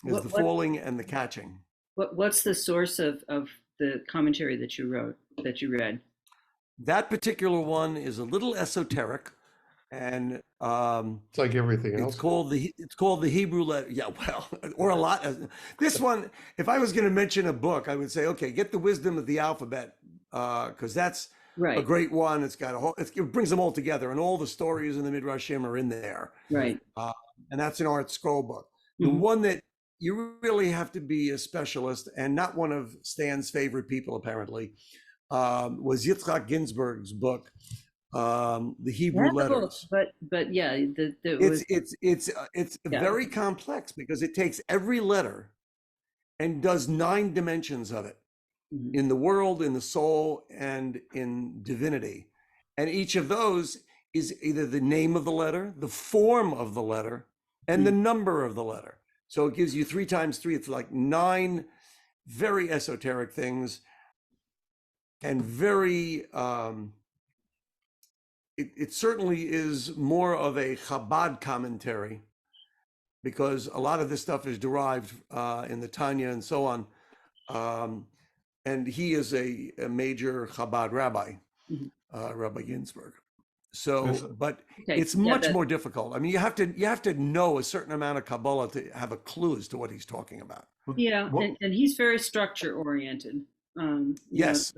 [SPEAKER 6] There's the falling and the catching.
[SPEAKER 5] What's the source of the commentary that you wrote, that you read?
[SPEAKER 6] That particular one is a little esoteric, and
[SPEAKER 1] It's like everything else.
[SPEAKER 6] it's called the Hebrew letter. Yeah, well, or a lot. This one, if I was going to mention a book, I would say, okay, get the Wisdom of the Alphabet, because that's a great one. It's got a whole. It brings them all together, and all the stories in the Midrashim are in there.
[SPEAKER 5] Right.
[SPEAKER 6] And that's an art scroll book. The one that you really have to be a specialist, and not one of Stan's favorite people apparently, was Yitzhak Ginsburg's book, the Hebrew letters.
[SPEAKER 5] But yeah,
[SPEAKER 6] It's very complex because it takes every letter and does 9 dimensions of it in the world, in the soul, and in divinity. And each of those is either the name of the letter, the form of the letter, and the number of the letter. So it gives you 3 times 3. It's like 9 very esoteric things, and very, it certainly is more of a Chabad commentary, because a lot of this stuff is derived in the Tanya and so on. And he is a major Chabad rabbi, Rabbi Ginsburg. So, but it's much more difficult. I mean, you have to know a certain amount of Kabbalah to have a clue as to what he's talking about.
[SPEAKER 5] Yeah, and he's very structure oriented.
[SPEAKER 6] Yes,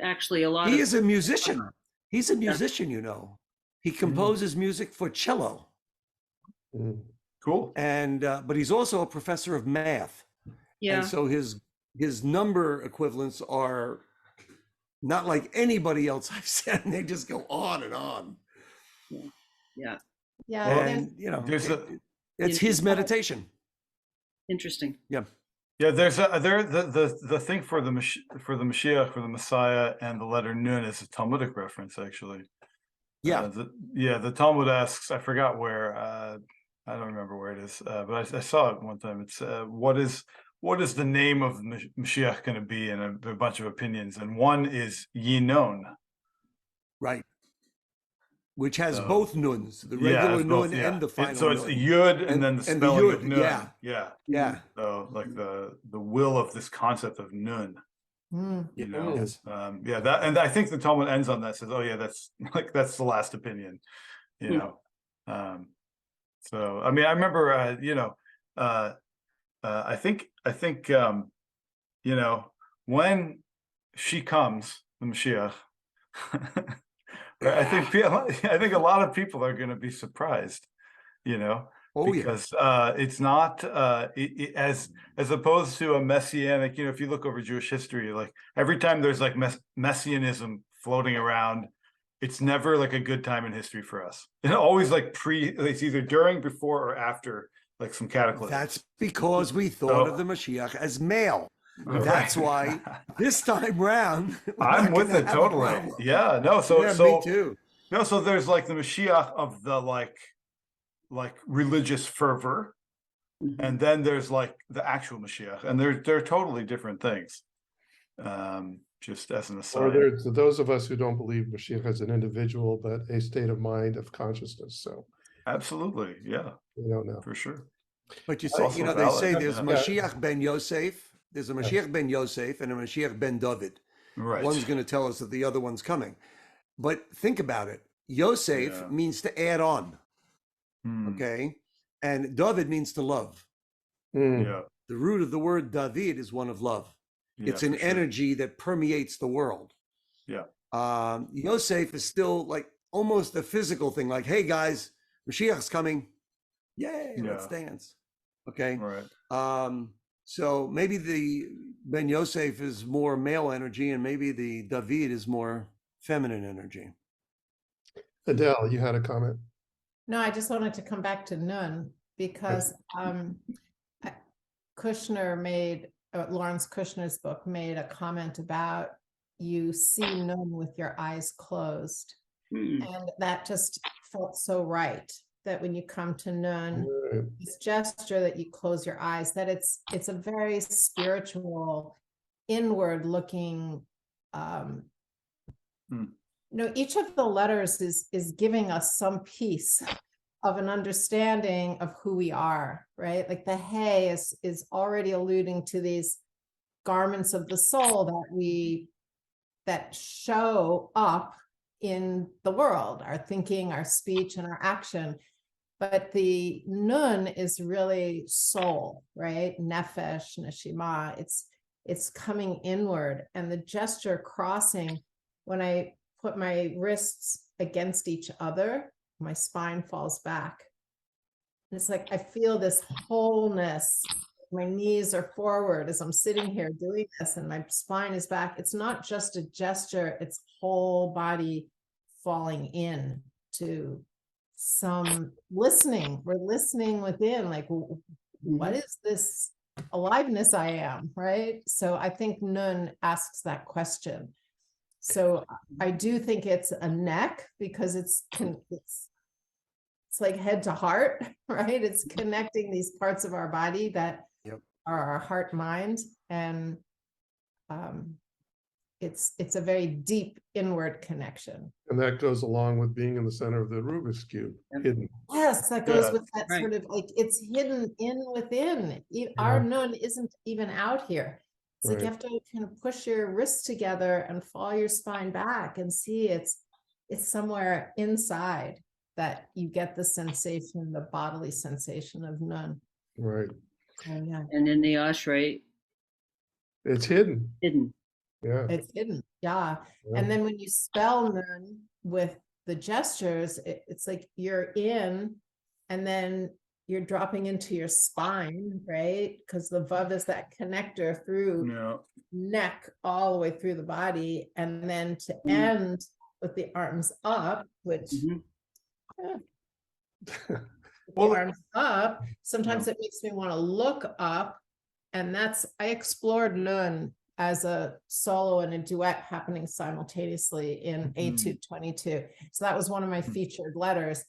[SPEAKER 5] actually, a lot.
[SPEAKER 6] He is a musician. He's a musician, you know. He composes music for cello.
[SPEAKER 2] Cool.
[SPEAKER 6] And but he's also a professor of math.
[SPEAKER 5] Yeah.
[SPEAKER 6] And so his number equivalents are not like anybody else I've said. They just go on and on.
[SPEAKER 5] Yeah.
[SPEAKER 6] And you know, it's his meditation.
[SPEAKER 5] Interesting.
[SPEAKER 6] Yeah.
[SPEAKER 2] Yeah, there's the thing for the Mashiach, for the Messiah, and the letter Nun is a Talmudic reference, actually.
[SPEAKER 6] Yeah.
[SPEAKER 2] The Talmud asks, I forgot where, I don't remember where it is, but I saw it one time. It's what is the name of Mashiach going to be, and a bunch of opinions, and one is Yinon.
[SPEAKER 6] Right. Which has both nuns, the regular nun and the final
[SPEAKER 2] so it's
[SPEAKER 6] nun.
[SPEAKER 2] Yud and then the spelling
[SPEAKER 6] Yud,
[SPEAKER 2] of Nun.
[SPEAKER 6] Yeah.
[SPEAKER 2] So like the will of this concept of Nun. You know,
[SPEAKER 6] Yes.
[SPEAKER 2] that, and I think the Talmud ends on that, says, oh yeah, that's the last opinion, you know. So I mean, I remember I think you know, when she comes, the Mashiach, I think a lot of people are going to be surprised, you know, because it's not as opposed to a messianic. You know, if you look over Jewish history, like every time there's like messianism floating around, it's never like a good time in history for us. It's always like it's either during, before, or after like some cataclysm.
[SPEAKER 6] That's because we thought of the Mashiach as male. That's why this time round
[SPEAKER 2] I'm with it totally. Yeah, no, so
[SPEAKER 6] me too.
[SPEAKER 2] No, so there's like the Mashiach of the like religious fervor, and then there's like the actual Mashiach, and they're totally different things. Just as an aside.
[SPEAKER 1] Or there's those of us who don't believe Mashiach as an individual, but a state of mind of consciousness. So
[SPEAKER 2] absolutely, yeah,
[SPEAKER 1] we don't know
[SPEAKER 2] for sure.
[SPEAKER 6] But you say, you know, they say there's Mashiach ben Yosef. There's a Mashiach ben Yosef and a Mashiach ben David.
[SPEAKER 2] Right.
[SPEAKER 6] One's going to tell us that the other one's coming. But think about it. Yosef means to add on. Okay. And David means to love.
[SPEAKER 2] Yeah.
[SPEAKER 6] The root of the word David is one of love. It's an energy that permeates the world.
[SPEAKER 2] Yeah.
[SPEAKER 6] Yosef is still like almost a physical thing. Like, hey guys, Mashiach's coming. Yay, let's dance. Okay.
[SPEAKER 2] Right.
[SPEAKER 6] So maybe the Ben Yosef is more male energy, and maybe the David is more feminine energy.
[SPEAKER 1] Adele, you had a comment.
[SPEAKER 3] No, I just wanted to come back to Nun because Kushner made, Lawrence Kushner's book made a comment about you see Nun with your eyes closed. And that just felt so right, that when you come to Nun,
[SPEAKER 1] Right.
[SPEAKER 3] this gesture that you close your eyes, that it's a very spiritual, inward looking, each of the letters is giving us some piece of an understanding of who we are, right? Like the hey is already alluding to these garments of the soul that show up in the world, our thinking, our speech, and our action. But the nun is really soul, right? Nefesh, neshima. It's coming inward, and the gesture crossing. When I put my wrists against each other, my spine falls back. And it's like I feel this wholeness. My knees are forward as I'm sitting here doing this, and my spine is back. It's not just a gesture, it's whole body falling in to some listening. We're listening within, like, what is this aliveness I am, right? So I think Nun asks that question. So I do think it's a neck, because it's like head to heart, right? It's connecting these parts of our body that are our heart mind, and it's a very deep inward connection.
[SPEAKER 1] And that goes along with being in the center of the Rubik's Cube, hidden.
[SPEAKER 3] Yes, that goes with that
[SPEAKER 5] right.
[SPEAKER 3] sort of like it's hidden in within. Our Nun isn't even out here. It's like you have to kind of push your wrists together and fall your spine back and see it's somewhere inside that you get the sensation, the bodily sensation of Nun.
[SPEAKER 1] Right.
[SPEAKER 3] Oh, yeah.
[SPEAKER 5] And in the ashrei,
[SPEAKER 1] It's hidden. Yeah.
[SPEAKER 3] It's hidden. Yeah. And then when you spell Nun with the gestures, it's like you're in, and then you're dropping into your spine, right? Because the Vav is that connector through neck all the way through the body. And then to end with the arms up, which the arms up, sometimes it makes me want to look up. And I explored Nun as a solo and a duet happening simultaneously in Etude 22. So that was one of my featured letters.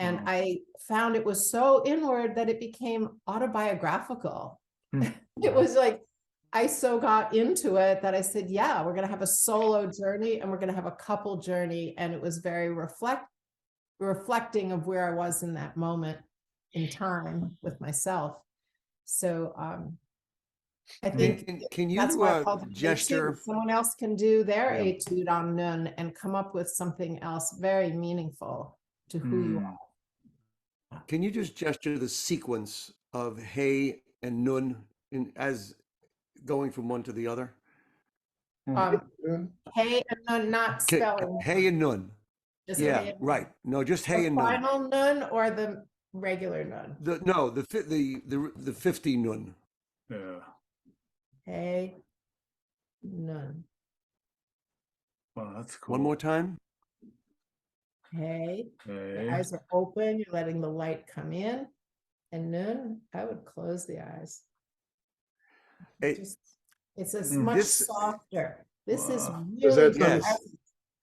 [SPEAKER 3] And I found it was so inward that it became autobiographical. It was like, I so got into it that I said, yeah, we're going to have a solo journey and we're going to have a couple journey. And it was very reflecting of where I was in that moment in time with myself. So I think
[SPEAKER 6] can you
[SPEAKER 3] that's why I called it
[SPEAKER 6] gesture?
[SPEAKER 3] etude. Someone else can do their etude on Nun and come up with something else very meaningful to who you are.
[SPEAKER 6] Can you just gesture the sequence of Hey and Nun as going from one to the other?
[SPEAKER 3] Hey and Nun, not spelling.
[SPEAKER 6] Hey and Nun.
[SPEAKER 3] Just
[SPEAKER 6] Yeah,
[SPEAKER 3] hey and
[SPEAKER 6] right. No, just Hey and Nun.
[SPEAKER 3] The final Nun or the regular Nun?
[SPEAKER 6] The 50 Nun.
[SPEAKER 2] Yeah.
[SPEAKER 3] Hey, Nun.
[SPEAKER 2] Well, that's cool.
[SPEAKER 6] One more time.
[SPEAKER 3] Hey.
[SPEAKER 2] Hey.
[SPEAKER 3] The eyes are open. You're letting the light come in. And Nun, I would close the eyes. It's much softer. This is really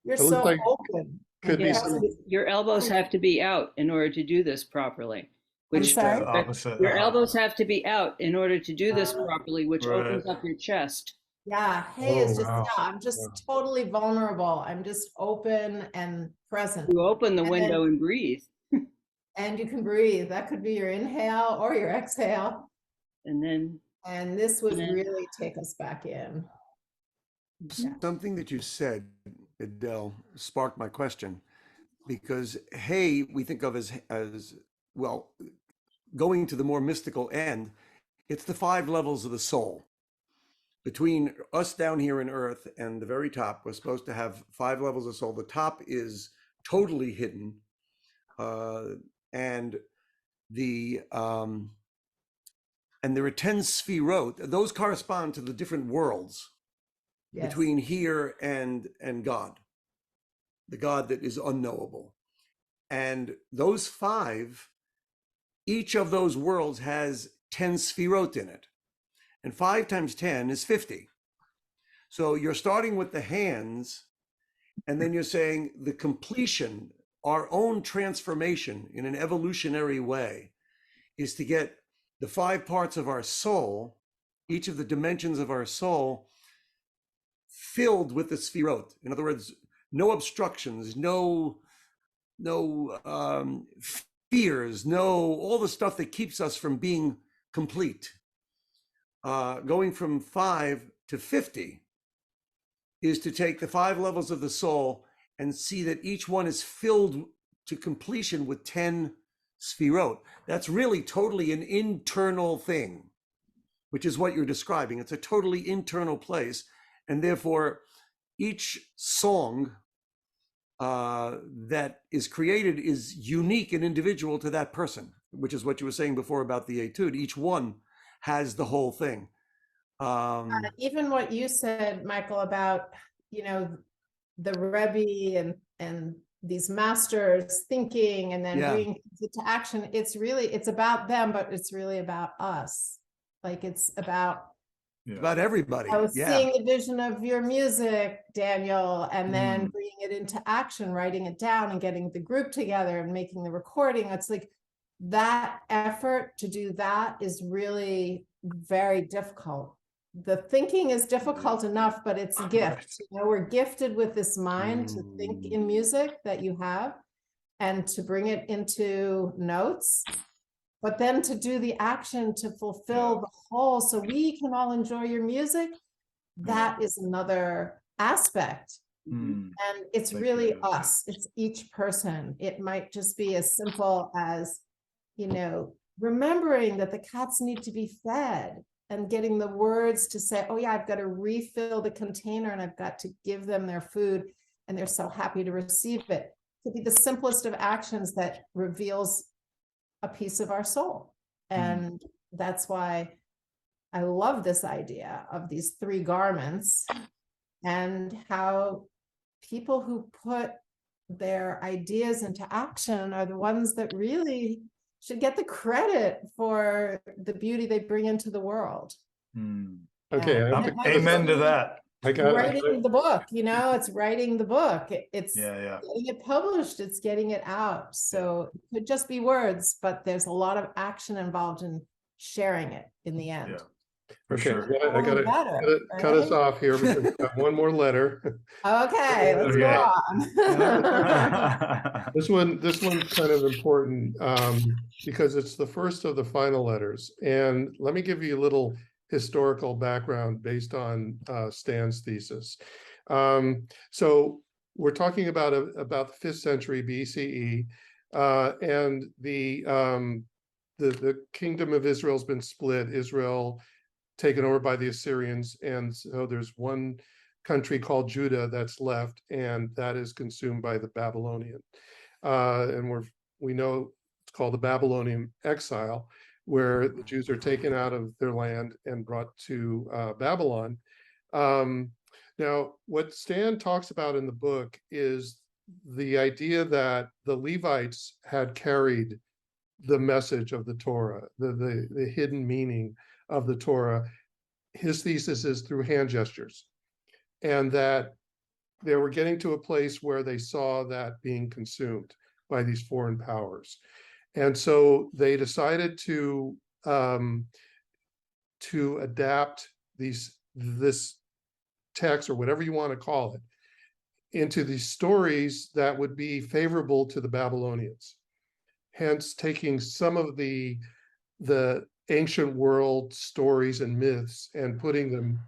[SPEAKER 3] you're so
[SPEAKER 1] like,
[SPEAKER 3] open.
[SPEAKER 1] Could be some,
[SPEAKER 5] your elbows have to be out in order to do this properly. Which
[SPEAKER 2] opposite.
[SPEAKER 5] Your elbows have to be out in order to do this properly, which opens up your chest.
[SPEAKER 3] Yeah, hey is just I'm just totally vulnerable. I'm just open and present.
[SPEAKER 5] You open the window and breathe.
[SPEAKER 3] And you can breathe. That could be your inhale or your exhale.
[SPEAKER 5] And
[SPEAKER 3] this would really take us back in.
[SPEAKER 6] Something that you said, Adele, sparked my question, because hey, we think of as well, going to the more mystical end. It's the 5 levels of the soul. Between us down here in earth and the very top, we're supposed to have 5 levels of soul. The top is totally hidden, and and there are 10 sfirot. Those correspond to the different worlds
[SPEAKER 3] Yes.
[SPEAKER 6] between here and God, the God that is unknowable. And those 5, each of those worlds has 10 sfirot in it. And 5 times 10 is 50. So you're starting with the hands, and then you're saying the completion, our own transformation in an evolutionary way, is to get the 5 parts of our soul, each of the dimensions of our soul, filled with the sfirot. In other words, no obstructions, no fears, no all the stuff that keeps us from being complete. Going from 5 to 50 is to take the 5 levels of the soul and see that each one is filled to completion with 10 sfirot. That's really totally an internal thing, which is what you're describing. It's a totally internal place. And therefore, each song that is created is unique and individual to that person, which is what you were saying before about the etude. Each one has the whole thing.
[SPEAKER 3] Even what you said, Michael, about, the Rebbe and these masters thinking and then bringing it to action, it's about them, but it's really about us. Like it's about
[SPEAKER 6] everybody.
[SPEAKER 3] I was seeing the vision of your music, Daniel, and then bringing it into action, writing it down and getting the group together and making the recording. It's like that effort to do that is really very difficult. The thinking is difficult enough, but it's a gift. We're gifted with this mind to think in music that you have and to bring it into notes, but then to do the action to fulfill the whole so we can all enjoy your music, that is another aspect. And it's really us. It's each person. It might just be as simple as, remembering that the cats need to be fed and getting the words to say, oh yeah, I've got to refill the container and I've got to give them their food and they're so happy to receive it. It could be the simplest of actions that reveals a piece of our soul. And that's why I love this idea of these 3 garments and how people who put their ideas into action are the ones that really should get the credit for the beauty they bring into the world.
[SPEAKER 1] Okay.
[SPEAKER 2] Amen to that.
[SPEAKER 3] Writing the book, it's writing the book. It's
[SPEAKER 2] yeah.
[SPEAKER 3] getting it published. It's getting it out. So it could just be words, but there's a lot of action involved in sharing it in the end.
[SPEAKER 2] For sure.
[SPEAKER 1] I gotta cut us off here because we've got one more letter.
[SPEAKER 3] Okay, let's go on.
[SPEAKER 1] This one's kind of important because it's the first of the final letters. And let me give you a little historical background based on Stan's thesis. So we're talking about the 5th century BCE, and the kingdom of Israel's been split. Israel taken over by the Assyrians, and so there's one country called Judah that's left, and that is consumed by the Babylonian. And we know it's called the Babylonian exile, where the Jews are taken out of their land and brought to Babylon. Now, what Stan talks about in the book is the idea that the Levites had carried the message of the Torah, the hidden meaning of the Torah. His thesis is through hand gestures, and that they were getting to a place where they saw that being consumed by these foreign powers. And so they decided to adapt this text, or whatever you want to call it, into these stories that would be favorable to the Babylonians. Hence, taking some of the ancient world stories and myths and putting them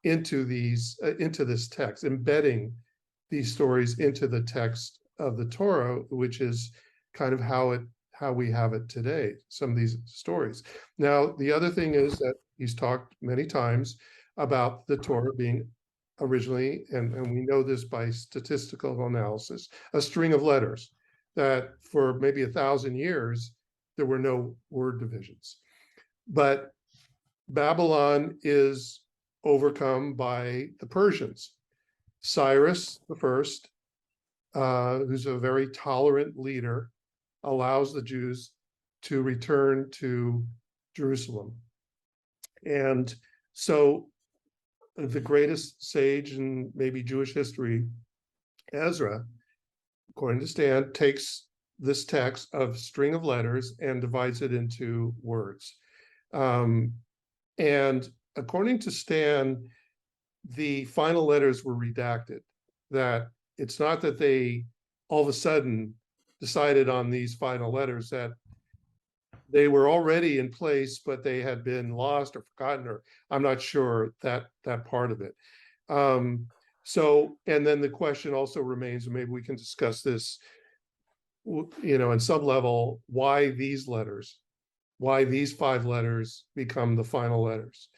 [SPEAKER 1] into this text, embedding these stories into the text of the Torah, which is kind of how we have it today, some of these stories. Now, the other thing is that he's talked many times about the Torah being originally, and we know this by statistical analysis, a string of letters, that for maybe 1,000 years, there were no word divisions. But Babylon is overcome by the Persians. Cyrus the First, who's a very tolerant leader, allows the Jews to return to Jerusalem. And so the greatest sage in maybe Jewish history, Ezra, according to Stan, takes this text of string of letters and divides it into words. And according to Stan, the final letters were redacted, that it's not that they all of a sudden decided on these final letters, that they were already in place, but they had been lost or forgotten, or I'm not sure that part of it. So, and then the question also remains, and maybe we can discuss this, in some level, why these letters, why these 5 letters become the final letters.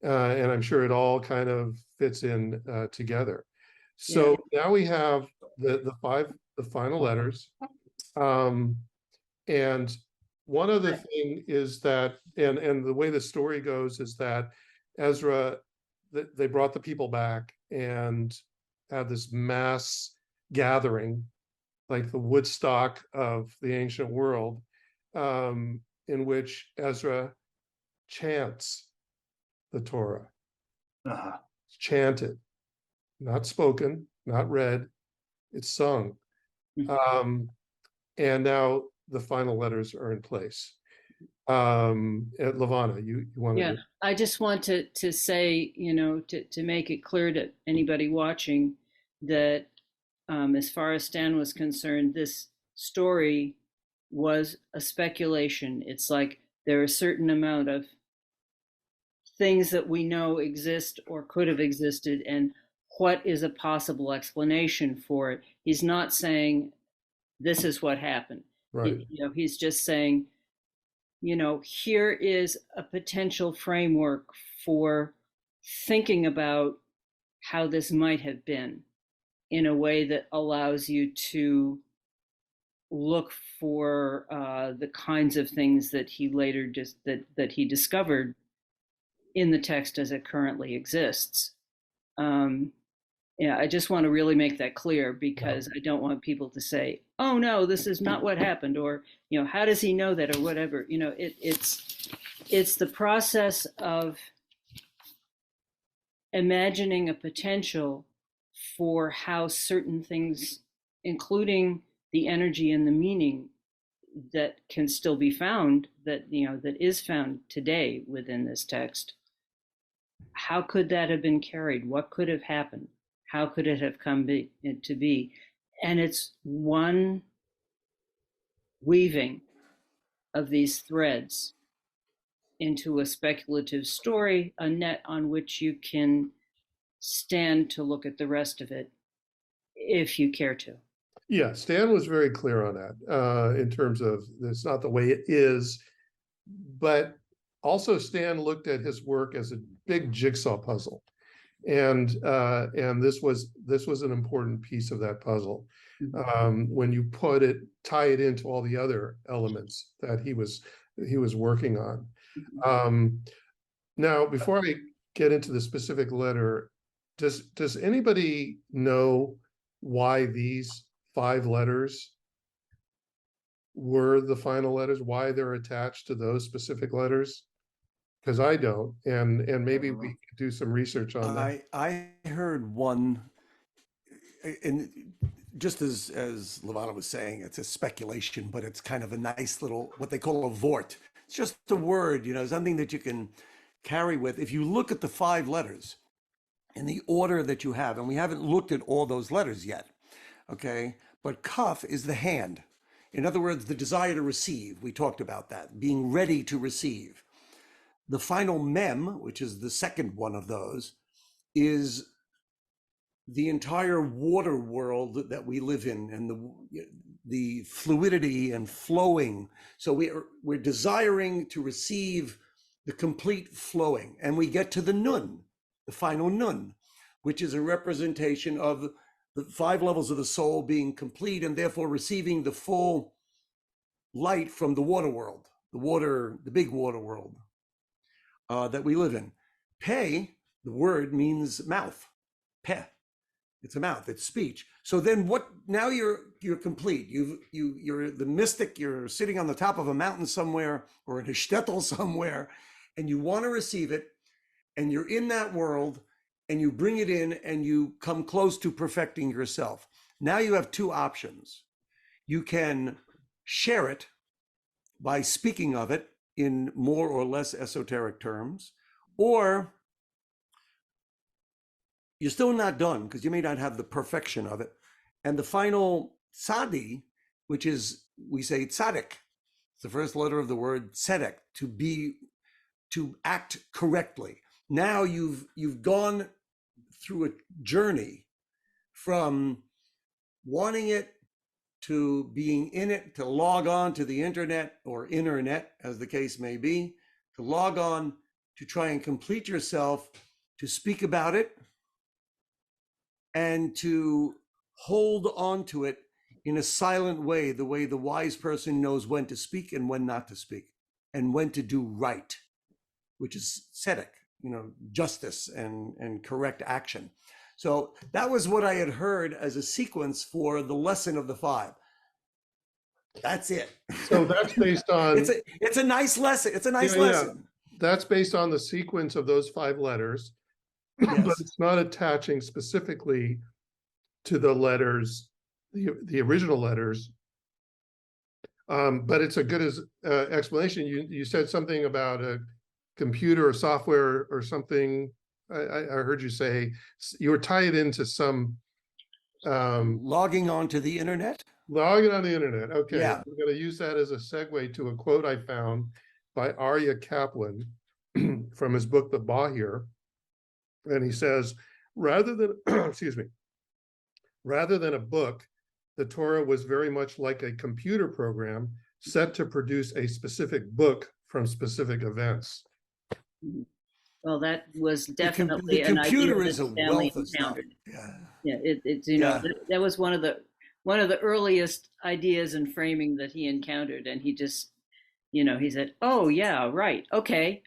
[SPEAKER 1] And I'm sure it all kind of fits in together. So now we have the final letters. And one other thing is that, and the way the story goes is that Ezra, they brought the people back and had this mass gathering, like the Woodstock of the ancient world, in which Ezra chants the Torah. It's chanted, not spoken, not read, it's sung. And now the final letters are in place. Levana, you want to?
[SPEAKER 5] Yeah, I just want to say, to make it clear to anybody watching that as far as Stan was concerned, this story was a speculation. It's like there are a certain amount of things that we know exist or could have existed, and what is a possible explanation for it. He's not saying this is what happened.
[SPEAKER 1] Right.
[SPEAKER 5] He's just saying, here is a potential framework for thinking about how this might have been in a way that allows you to look for the kinds of things that he later that he discovered in the text as it currently exists. I just want to really make that clear, because I don't want people to say, oh no, this is not what happened, or how does he know that, or whatever. It's the process of imagining a potential for how certain things, including the energy and the meaning that can still be found, that is found today within this text, how could that have been carried? What could have happened? How could it have come to be? And it's one weaving of these threads into a speculative story, a net on which you can stand to look at the rest of it if you care to.
[SPEAKER 1] Yeah, Stan was very clear on that in terms of it's not the way it is, but also Stan looked at his work as a big jigsaw puzzle. And this was an important piece of that puzzle. When you tie it into all the other elements that he was working on. Now, before I get into the specific letter, does anybody know why these 5 letters were the final letters? Why they're attached to those specific letters? Because I don't, and maybe we could do some research on that.
[SPEAKER 6] I heard one, and just as Levana was saying, it's a speculation, but it's kind of a nice little, what they call a vort. It's just a word, something that you can carry with. If you look at the 5 letters in the order that you have, and we haven't looked at all those letters yet, okay? But kaf is the hand. In other words, the desire to receive. We talked about that, being ready to receive. The final mem, which is the second one of those, is the entire water world that we live in, and the fluidity and flowing. So we're desiring to receive the complete flowing, and we get to the nun, the final nun, which is a representation of the 5 levels of the soul being complete, and therefore receiving the full light from the water world, the big water world. that we live in. Pe, the word means mouth. Pe, it's a mouth, it's speech. So then what? Now you're complete. You're the mystic. You're sitting on the top of a mountain somewhere or in a shtetl somewhere, and you want to receive it, and you're in that world, and you bring it in, and you come close to perfecting yourself. Now you have two options. You can share it by speaking of it in more or less esoteric terms, or you're still not done because you may not have the perfection of it. And the final tzadi, which is, we say tzaddik, it's the first letter of the word tzedek, to act correctly. Now you've gone through a journey from wanting it to being in it, to log on to the internet or internet, as the case may be, to log on, to try and complete yourself, to speak about it, and to hold on to it in a silent way, the way the wise person knows when to speak and when not to speak, and when to do right, which is tzedek, justice and correct action. So that was what I had heard as a sequence for the lesson of the 5. That's it.
[SPEAKER 1] So that's based on.
[SPEAKER 6] It's a nice lesson. It's a nice
[SPEAKER 1] Yeah, yeah.
[SPEAKER 6] lesson.
[SPEAKER 1] That's based on the sequence of those 5 letters, but
[SPEAKER 6] Yes.
[SPEAKER 1] it's not attaching specifically to the letters, the original letters. But it's a good explanation. You said something about a computer or software or something. I heard you say you were tied into some
[SPEAKER 6] Logging onto the internet.
[SPEAKER 1] logging on the internet. Okay,
[SPEAKER 6] Yeah.
[SPEAKER 1] I'm going to use that as a segue to a quote I found by Arya Kaplan from his book, The Bahir. And he says, rather than, excuse me, rather than a book, the Torah was very much like a computer program set to produce a specific book from specific events.
[SPEAKER 5] Well, that was definitely
[SPEAKER 6] The
[SPEAKER 5] an idea
[SPEAKER 6] computer
[SPEAKER 5] that
[SPEAKER 6] is a
[SPEAKER 5] Stanley
[SPEAKER 6] wealth of stuff.
[SPEAKER 5] encountered.
[SPEAKER 6] Yeah.
[SPEAKER 5] Yeah, it's
[SPEAKER 6] Yeah.
[SPEAKER 5] that was one of the earliest ideas and framing that he encountered, and he just, he said, "Oh yeah, right, okay,"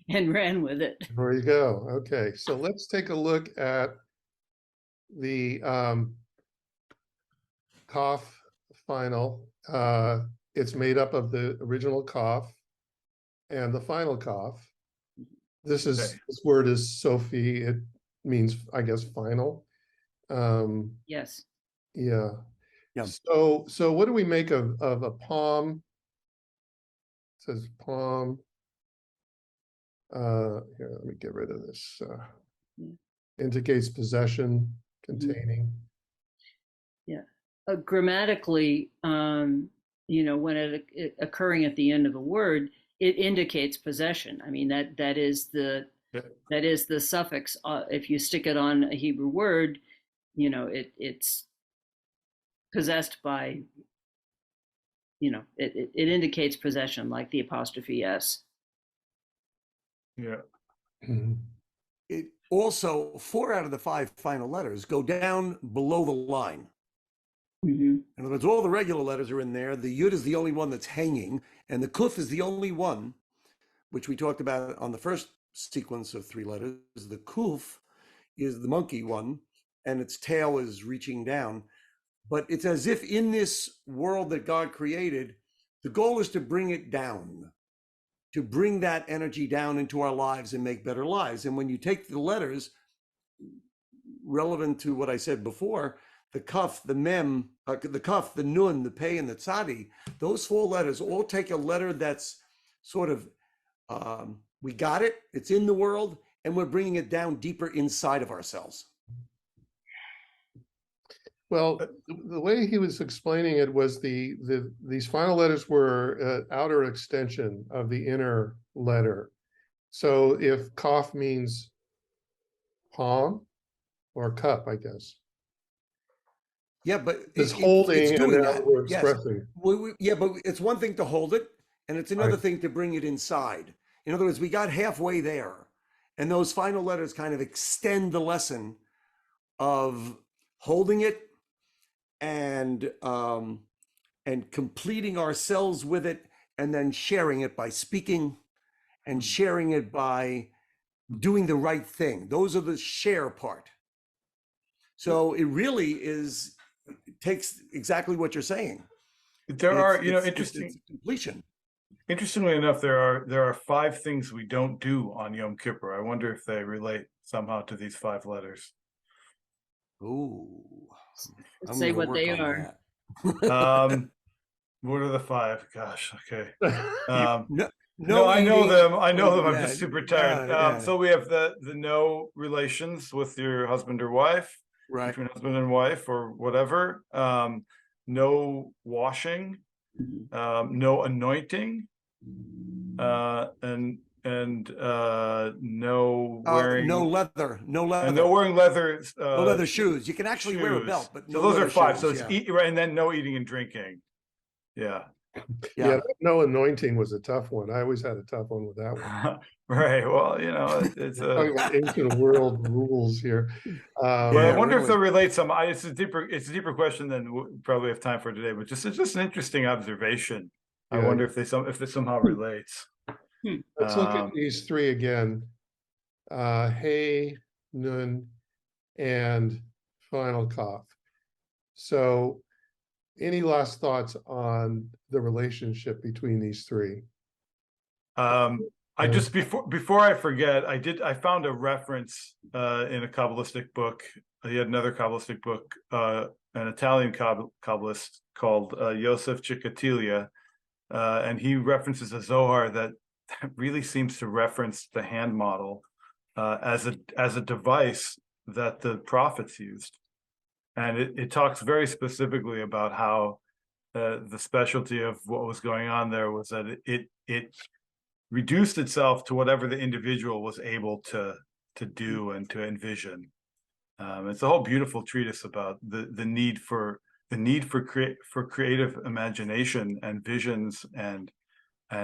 [SPEAKER 5] and ran with it.
[SPEAKER 1] There you go. Okay, so let's take a look at the Kaf final. It's made up of the original Kaf and the final Kaf. This word is Sophie. It means, I guess, final.
[SPEAKER 5] Yes.
[SPEAKER 1] Yeah.
[SPEAKER 6] Yeah.
[SPEAKER 1] So what do we make of a palm? It says palm. Here, let me get rid of this. Indicates possession, containing.
[SPEAKER 5] Yeah. Grammatically, when it occurring at the end of a word, it indicates possession. I mean, that is the suffix. If you stick it on a Hebrew word, it's possessed by, it indicates possession, like the apostrophe S.
[SPEAKER 2] Yeah.
[SPEAKER 1] Mhm.
[SPEAKER 6] It also, 4 out of the 5 final letters go down below the line.
[SPEAKER 5] Mm-hmm.
[SPEAKER 6] In other words, all the regular letters are in there. The Yud is the only one that's hanging, and the Kuf is the only one, which we talked about on the first sequence of 3 letters. The Kuf is the monkey one, and its tail is reaching down. But it's as if in this world that God created, the goal is to bring it down, to bring that energy down into our lives and make better lives. And when you take the letters, relevant to what I said before, the Kaf, the Mem, the Kaf, the Nun, the Pei, and the Tzadi, those 4 letters all take a letter that's sort of, we got it, it's in the world, and we're bringing it down deeper inside of ourselves.
[SPEAKER 1] Well, the way he was explaining it was these final letters were an outer extension of the inner letter. So if Kaf means palm or cup, I guess.
[SPEAKER 6] Yeah, but
[SPEAKER 1] It's holding
[SPEAKER 6] it's
[SPEAKER 1] and
[SPEAKER 6] doing
[SPEAKER 1] now
[SPEAKER 6] that.
[SPEAKER 1] we're
[SPEAKER 6] Yes.
[SPEAKER 1] expressing.
[SPEAKER 6] Yeah, but it's one thing to hold it, and it's another
[SPEAKER 1] Right.
[SPEAKER 6] thing to bring it inside. In other words, we got halfway there, and those final letters kind of extend the lesson of holding it and completing ourselves with it, and then sharing it by speaking and sharing it by doing the right thing. Those are the share part. So it really is, takes exactly what you're saying.
[SPEAKER 2] There are,
[SPEAKER 6] It's
[SPEAKER 2] interesting.
[SPEAKER 6] completion.
[SPEAKER 2] Interestingly enough, there are 5 things we don't do on Yom Kippur. I wonder if they relate somehow to these 5 letters.
[SPEAKER 6] Ooh, I'm
[SPEAKER 5] Say
[SPEAKER 6] gonna
[SPEAKER 5] what
[SPEAKER 6] work
[SPEAKER 5] they
[SPEAKER 6] on
[SPEAKER 5] are.
[SPEAKER 6] that.
[SPEAKER 2] What are the 5? Gosh, okay.
[SPEAKER 6] No,
[SPEAKER 2] No, I know
[SPEAKER 6] eating.
[SPEAKER 2] them. I know them. I'm
[SPEAKER 6] Yeah,
[SPEAKER 2] just super tired.
[SPEAKER 6] yeah.
[SPEAKER 2] So we have the no relations with your husband or wife,
[SPEAKER 6] Right.
[SPEAKER 2] between husband and wife or whatever. No washing, no anointing, and no wearing
[SPEAKER 6] No leather. No leather.
[SPEAKER 2] and no wearing leather.
[SPEAKER 6] No leather shoes. You can actually wear a
[SPEAKER 2] shoes.
[SPEAKER 6] belt, but
[SPEAKER 2] So
[SPEAKER 6] no
[SPEAKER 2] those
[SPEAKER 6] leather
[SPEAKER 2] are 5.
[SPEAKER 6] shoes,
[SPEAKER 2] So it's
[SPEAKER 6] yeah.
[SPEAKER 2] right, and then no eating and drinking. Yeah.
[SPEAKER 1] Yeah, no anointing was a tough one. I always had a tough one with that one.
[SPEAKER 2] Right. Well, it's
[SPEAKER 1] Talking about ancient world rules here.
[SPEAKER 2] But
[SPEAKER 6] Yeah,
[SPEAKER 2] I wonder if
[SPEAKER 6] really.
[SPEAKER 2] they'll relate some. It's a deeper question than we probably have time for today. But it's just an interesting observation. I
[SPEAKER 1] Yeah.
[SPEAKER 2] wonder if they somehow relates.
[SPEAKER 1] Let's look at these 3 again. Hey, Nun, and final cough. So, any last thoughts on the relationship between these 3?
[SPEAKER 2] I just before I forget, I found a reference in a Kabbalistic book. He had another Kabbalistic book, an Italian Kabbalist called Yosef Chikatilia, and he references a Zohar that really seems to reference the hand model as a device that the prophets used, and it talks very specifically about how the specialty of what was going on there was that it reduced itself to whatever the individual was able to do and to envision. It's a whole beautiful treatise about the need for creative imagination and visions and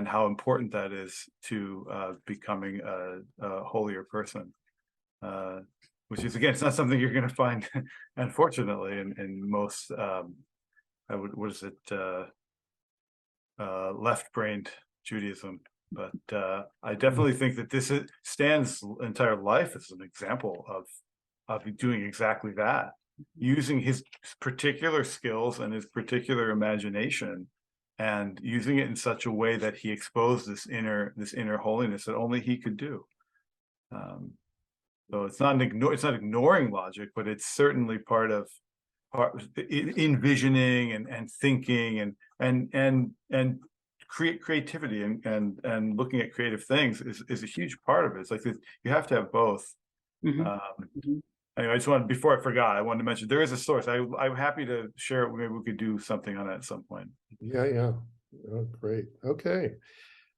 [SPEAKER 2] how important that is to becoming a holier person. Which is, again, it's not something you're going to find, unfortunately, in most left-brained Judaism. But I definitely think that this Stan's entire life as an example of doing exactly that, using his particular skills and his particular imagination, and using it in such a way that he exposed this inner holiness that only he could do. So it's not ignoring logic, but it's certainly part of envisioning and thinking and creativity and looking at creative things is a huge part of it. It's like you have to have both. Anyway, I just wanted, before I forgot, I wanted to mention there is a source. I'm happy to share it. Maybe we could do something on it at some point.
[SPEAKER 1] Yeah. Oh, great. Okay.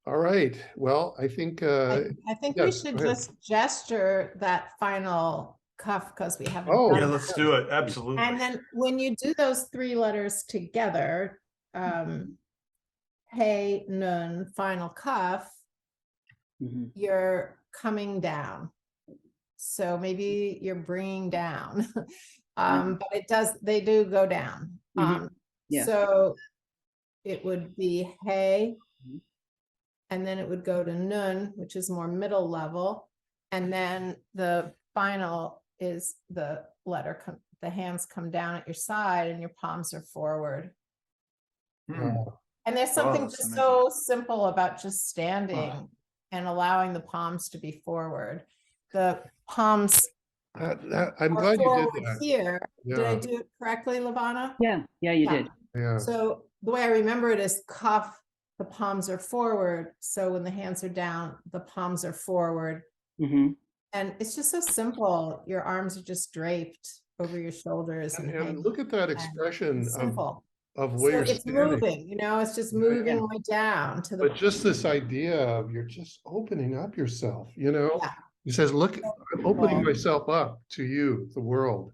[SPEAKER 1] All right. Well, I think
[SPEAKER 3] I think we
[SPEAKER 1] yes,
[SPEAKER 3] should
[SPEAKER 1] go ahead.
[SPEAKER 3] just gesture that final cuff because we haven't
[SPEAKER 1] Oh,
[SPEAKER 3] done
[SPEAKER 2] Yeah,
[SPEAKER 3] that.
[SPEAKER 2] let's do it. Absolutely.
[SPEAKER 3] And then when you do those 3 letters together, hey, nun, final cuff, you're coming down. So maybe you're bringing down, but they do go down.
[SPEAKER 5] Yeah.
[SPEAKER 3] So it would be hey, and then it would go to nun, which is more middle level. And then the final is the letter, the hands come down at your side and your palms are forward. And there's something
[SPEAKER 2] that's
[SPEAKER 3] just
[SPEAKER 2] amazing.
[SPEAKER 3] so simple about just standing and allowing the palms to be forward. The palms
[SPEAKER 1] I'm
[SPEAKER 3] are
[SPEAKER 1] glad you
[SPEAKER 3] forward
[SPEAKER 1] did that.
[SPEAKER 3] here. Did I
[SPEAKER 1] Yeah.
[SPEAKER 3] do it correctly, Lavana?
[SPEAKER 5] Yeah, you did.
[SPEAKER 1] Yeah.
[SPEAKER 3] So the way I remember it is cuff, the palms are forward. So when the hands are down, the palms are forward. And it's just so simple. Your arms are just draped over your shoulders
[SPEAKER 1] And look at that expression
[SPEAKER 3] simple.
[SPEAKER 1] of where you're
[SPEAKER 3] It's
[SPEAKER 1] standing.
[SPEAKER 3] moving, it's just moving way down to the.
[SPEAKER 1] But just this idea of you're just opening up yourself, He says, look, I'm opening myself up to you, the world,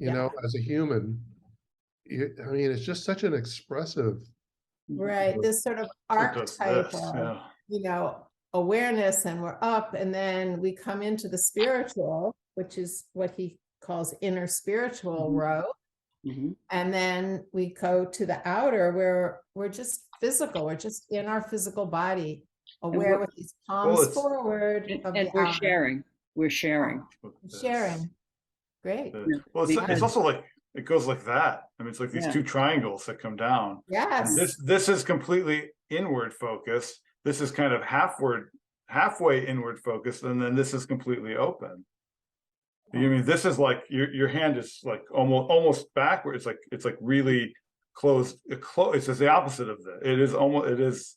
[SPEAKER 1] as a human. I mean, it's just such an expressive.
[SPEAKER 3] Right, this sort of archetype of, awareness, and we're up, and then we come into the spiritual, which is what he calls inner spiritual row. And then we go to the outer where we're just physical, we're just in our physical body. aware
[SPEAKER 5] we're-
[SPEAKER 3] with these palms
[SPEAKER 2] it's-
[SPEAKER 3] forward.
[SPEAKER 5] And,
[SPEAKER 3] of
[SPEAKER 5] and
[SPEAKER 3] the
[SPEAKER 5] we're
[SPEAKER 3] arm.
[SPEAKER 5] sharing. We're sharing.
[SPEAKER 3] Sharing. Great.
[SPEAKER 2] Well, it's
[SPEAKER 5] Because-
[SPEAKER 2] also like, it goes like that. I mean, it's like these
[SPEAKER 5] Yeah.
[SPEAKER 2] two triangles that come down. And
[SPEAKER 3] Yes.
[SPEAKER 2] this is completely inward focused. This is kind of halfway inward focused, and then this is completely open. You mean this is like your hand is like almost backward. It's like really closed. It's just the opposite of that. It is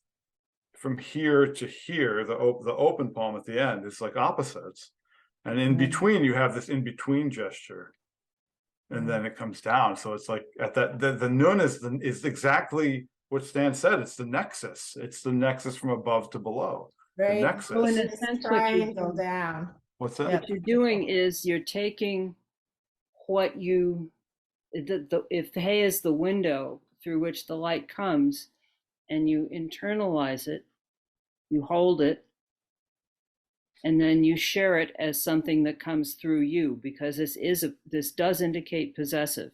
[SPEAKER 2] from here to here. The open palm at the end is like opposites, and in between you have this in between gesture, and then it comes down. So it's like at that the nun is exactly what Stan said. It's the nexus. It's the nexus from above to below.
[SPEAKER 3] Right.
[SPEAKER 2] nexus.
[SPEAKER 5] Well, in
[SPEAKER 3] This
[SPEAKER 5] a sense, what you're
[SPEAKER 3] triangle down.
[SPEAKER 2] What's that?
[SPEAKER 3] Yeah.
[SPEAKER 5] what you're doing is you're taking what you, if the hay is the window through which the light comes, and you internalize it, you hold it, and then you share it as something that comes through you, because this does indicate possessive.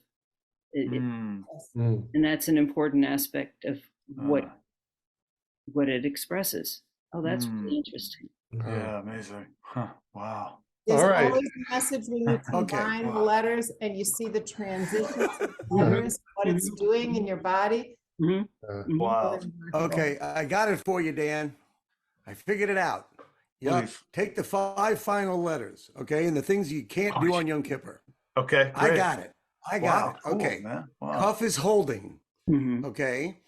[SPEAKER 2] Mm.
[SPEAKER 5] And that's an important aspect of what
[SPEAKER 2] Ah.
[SPEAKER 5] it expresses. Oh, that's
[SPEAKER 2] Mm.
[SPEAKER 5] really interesting.
[SPEAKER 2] Yeah, amazing. Huh. Wow.
[SPEAKER 3] There's
[SPEAKER 1] All right.
[SPEAKER 3] always a message when you combine the letters and you see the transition of the letters, what it's doing in your body.
[SPEAKER 5] Mhm.
[SPEAKER 2] Wow.
[SPEAKER 6] Okay, I got it for you, Dan. I figured it out. Yeah,
[SPEAKER 2] Please.
[SPEAKER 6] take the 5 final letters, okay, and the things you can't do on Yom Kippur.
[SPEAKER 2] Okay.
[SPEAKER 6] I
[SPEAKER 2] Great.
[SPEAKER 6] got it. I
[SPEAKER 2] Wow,
[SPEAKER 6] got it.
[SPEAKER 2] cool,
[SPEAKER 6] Okay,
[SPEAKER 2] man. Wow.
[SPEAKER 6] cuff is holding.
[SPEAKER 5] Mhm.
[SPEAKER 6] Okay,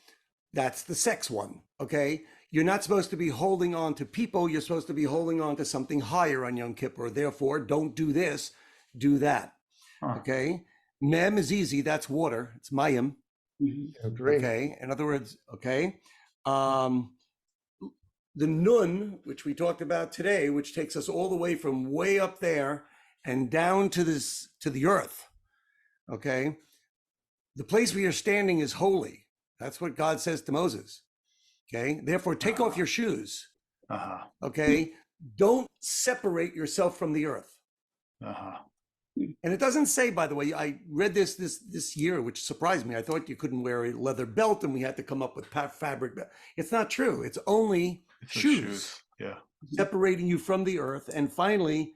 [SPEAKER 6] that's the sex one. Okay, you're not supposed to be holding on to people. You're supposed to be holding on to something higher on Yom Kippur. Therefore, don't do this, do that.
[SPEAKER 2] Huh.
[SPEAKER 6] Okay, mem is easy. That's water. It's mayim.
[SPEAKER 5] Mhm.
[SPEAKER 1] Drink.
[SPEAKER 6] Okay, in other words, okay. The nun, which we talked about today, which takes us all the way from way up there and down to the earth. Okay, the place where you're standing is holy. That's what God says to Moses. Okay, therefore take off your shoes.
[SPEAKER 2] Uh-huh.
[SPEAKER 6] Okay, don't separate yourself from the earth.
[SPEAKER 2] Uh-huh.
[SPEAKER 6] And it doesn't say, by the way, I read this year, which surprised me. I thought you couldn't wear a leather belt and we had to come up with fabric. It's not true. It's only
[SPEAKER 2] It's the
[SPEAKER 6] shoes
[SPEAKER 2] Yeah.
[SPEAKER 6] separating you from the earth. And finally,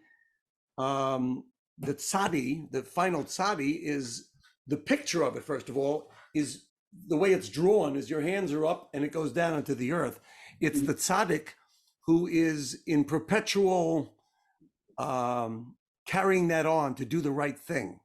[SPEAKER 6] the tzadi, the final tzadi, is the picture of it. First of all, is the way it's drawn is your hands are up and it goes down into the earth. It's the tzaddik who is in perpetual carrying that on to do the right thing.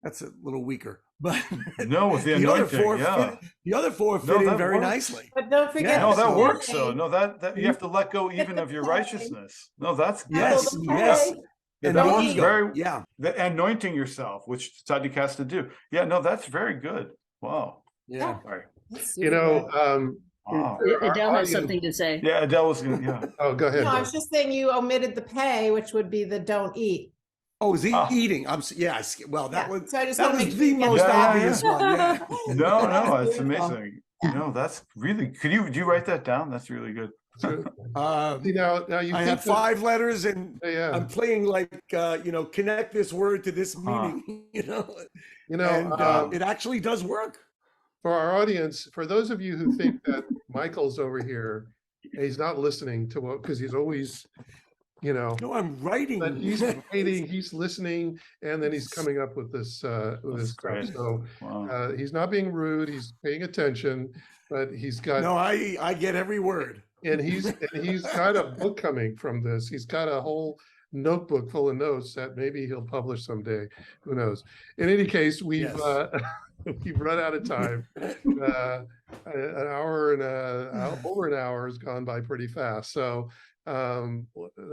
[SPEAKER 6] That's a little weaker, but
[SPEAKER 2] No, with the anointing, yeah.
[SPEAKER 6] the other four fit
[SPEAKER 2] No,
[SPEAKER 6] in
[SPEAKER 2] that
[SPEAKER 6] very
[SPEAKER 2] works.
[SPEAKER 6] nicely.
[SPEAKER 3] But don't forget.
[SPEAKER 6] Yeah,
[SPEAKER 2] No, that
[SPEAKER 6] so-
[SPEAKER 2] works though. No, that you have to let go even
[SPEAKER 3] the
[SPEAKER 2] of your
[SPEAKER 3] pay.
[SPEAKER 2] righteousness. No, that's
[SPEAKER 6] Yes,
[SPEAKER 3] the
[SPEAKER 6] yes.
[SPEAKER 3] pay.
[SPEAKER 2] Yeah,
[SPEAKER 6] And
[SPEAKER 2] that
[SPEAKER 6] the
[SPEAKER 2] works
[SPEAKER 6] ego,
[SPEAKER 2] very.
[SPEAKER 6] yeah.
[SPEAKER 2] The anointing yourself, which tzaddik has to do. Yeah, no, that's very good. Wow.
[SPEAKER 6] Yeah.
[SPEAKER 2] Sorry.
[SPEAKER 3] That's
[SPEAKER 1] You
[SPEAKER 3] super
[SPEAKER 1] know,
[SPEAKER 3] good.
[SPEAKER 2] Wow.
[SPEAKER 1] our
[SPEAKER 5] Adele has
[SPEAKER 1] audience-
[SPEAKER 5] something to say.
[SPEAKER 2] Yeah, Adele was gonna. Yeah.
[SPEAKER 1] Oh, go ahead.
[SPEAKER 3] No, I
[SPEAKER 1] Bill.
[SPEAKER 3] was just saying you omitted the pay, which would be the don't eat.
[SPEAKER 6] Oh, is he
[SPEAKER 2] Oh.
[SPEAKER 6] eating? Well, that
[SPEAKER 3] Yeah,
[SPEAKER 6] was
[SPEAKER 3] so I just
[SPEAKER 6] that
[SPEAKER 3] wanna
[SPEAKER 6] was
[SPEAKER 3] make
[SPEAKER 6] the
[SPEAKER 3] sure you
[SPEAKER 6] most
[SPEAKER 3] get
[SPEAKER 2] that.
[SPEAKER 6] obvious one. Yeah.
[SPEAKER 2] No, no,
[SPEAKER 3] That's
[SPEAKER 2] it's
[SPEAKER 3] beautiful.
[SPEAKER 2] amazing. No, that's really. Do you write that down? That's really good.
[SPEAKER 1] See, now you
[SPEAKER 6] I
[SPEAKER 1] think
[SPEAKER 6] have
[SPEAKER 1] that-
[SPEAKER 6] 5 letters, and
[SPEAKER 1] yeah,
[SPEAKER 6] I'm playing like connect this word to this meaning. And it actually does work.
[SPEAKER 1] for our audience, for those of you who think that Michael's over here, and he's not listening to what, because he's always,
[SPEAKER 6] No, I'm writing.
[SPEAKER 1] but he's waiting, he's listening, and then he's coming up with this
[SPEAKER 2] That's
[SPEAKER 1] stuff.
[SPEAKER 2] great.
[SPEAKER 1] So
[SPEAKER 2] Wow.
[SPEAKER 1] he's not being rude, he's paying attention, but he's got
[SPEAKER 6] No, I get every word.
[SPEAKER 1] and he's got a book coming from this. He's got a whole notebook full of notes that maybe he'll publish someday. Who knows? In any case, we've
[SPEAKER 6] Yes.
[SPEAKER 1] we've run out of time. An hour and over an hour has gone by pretty fast. So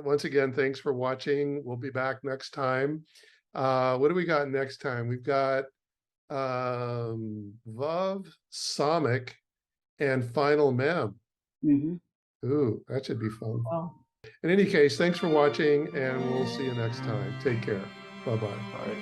[SPEAKER 1] once again, thanks for watching. We'll be back next time. What do we got next time? We've got Vav, Samic, and Final Mem.
[SPEAKER 5] Mhm.
[SPEAKER 1] Ooh, that should be fun.
[SPEAKER 3] Well,
[SPEAKER 1] In any case, thanks for watching, and we'll see you next time. Take care. Bye-bye.
[SPEAKER 2] All right.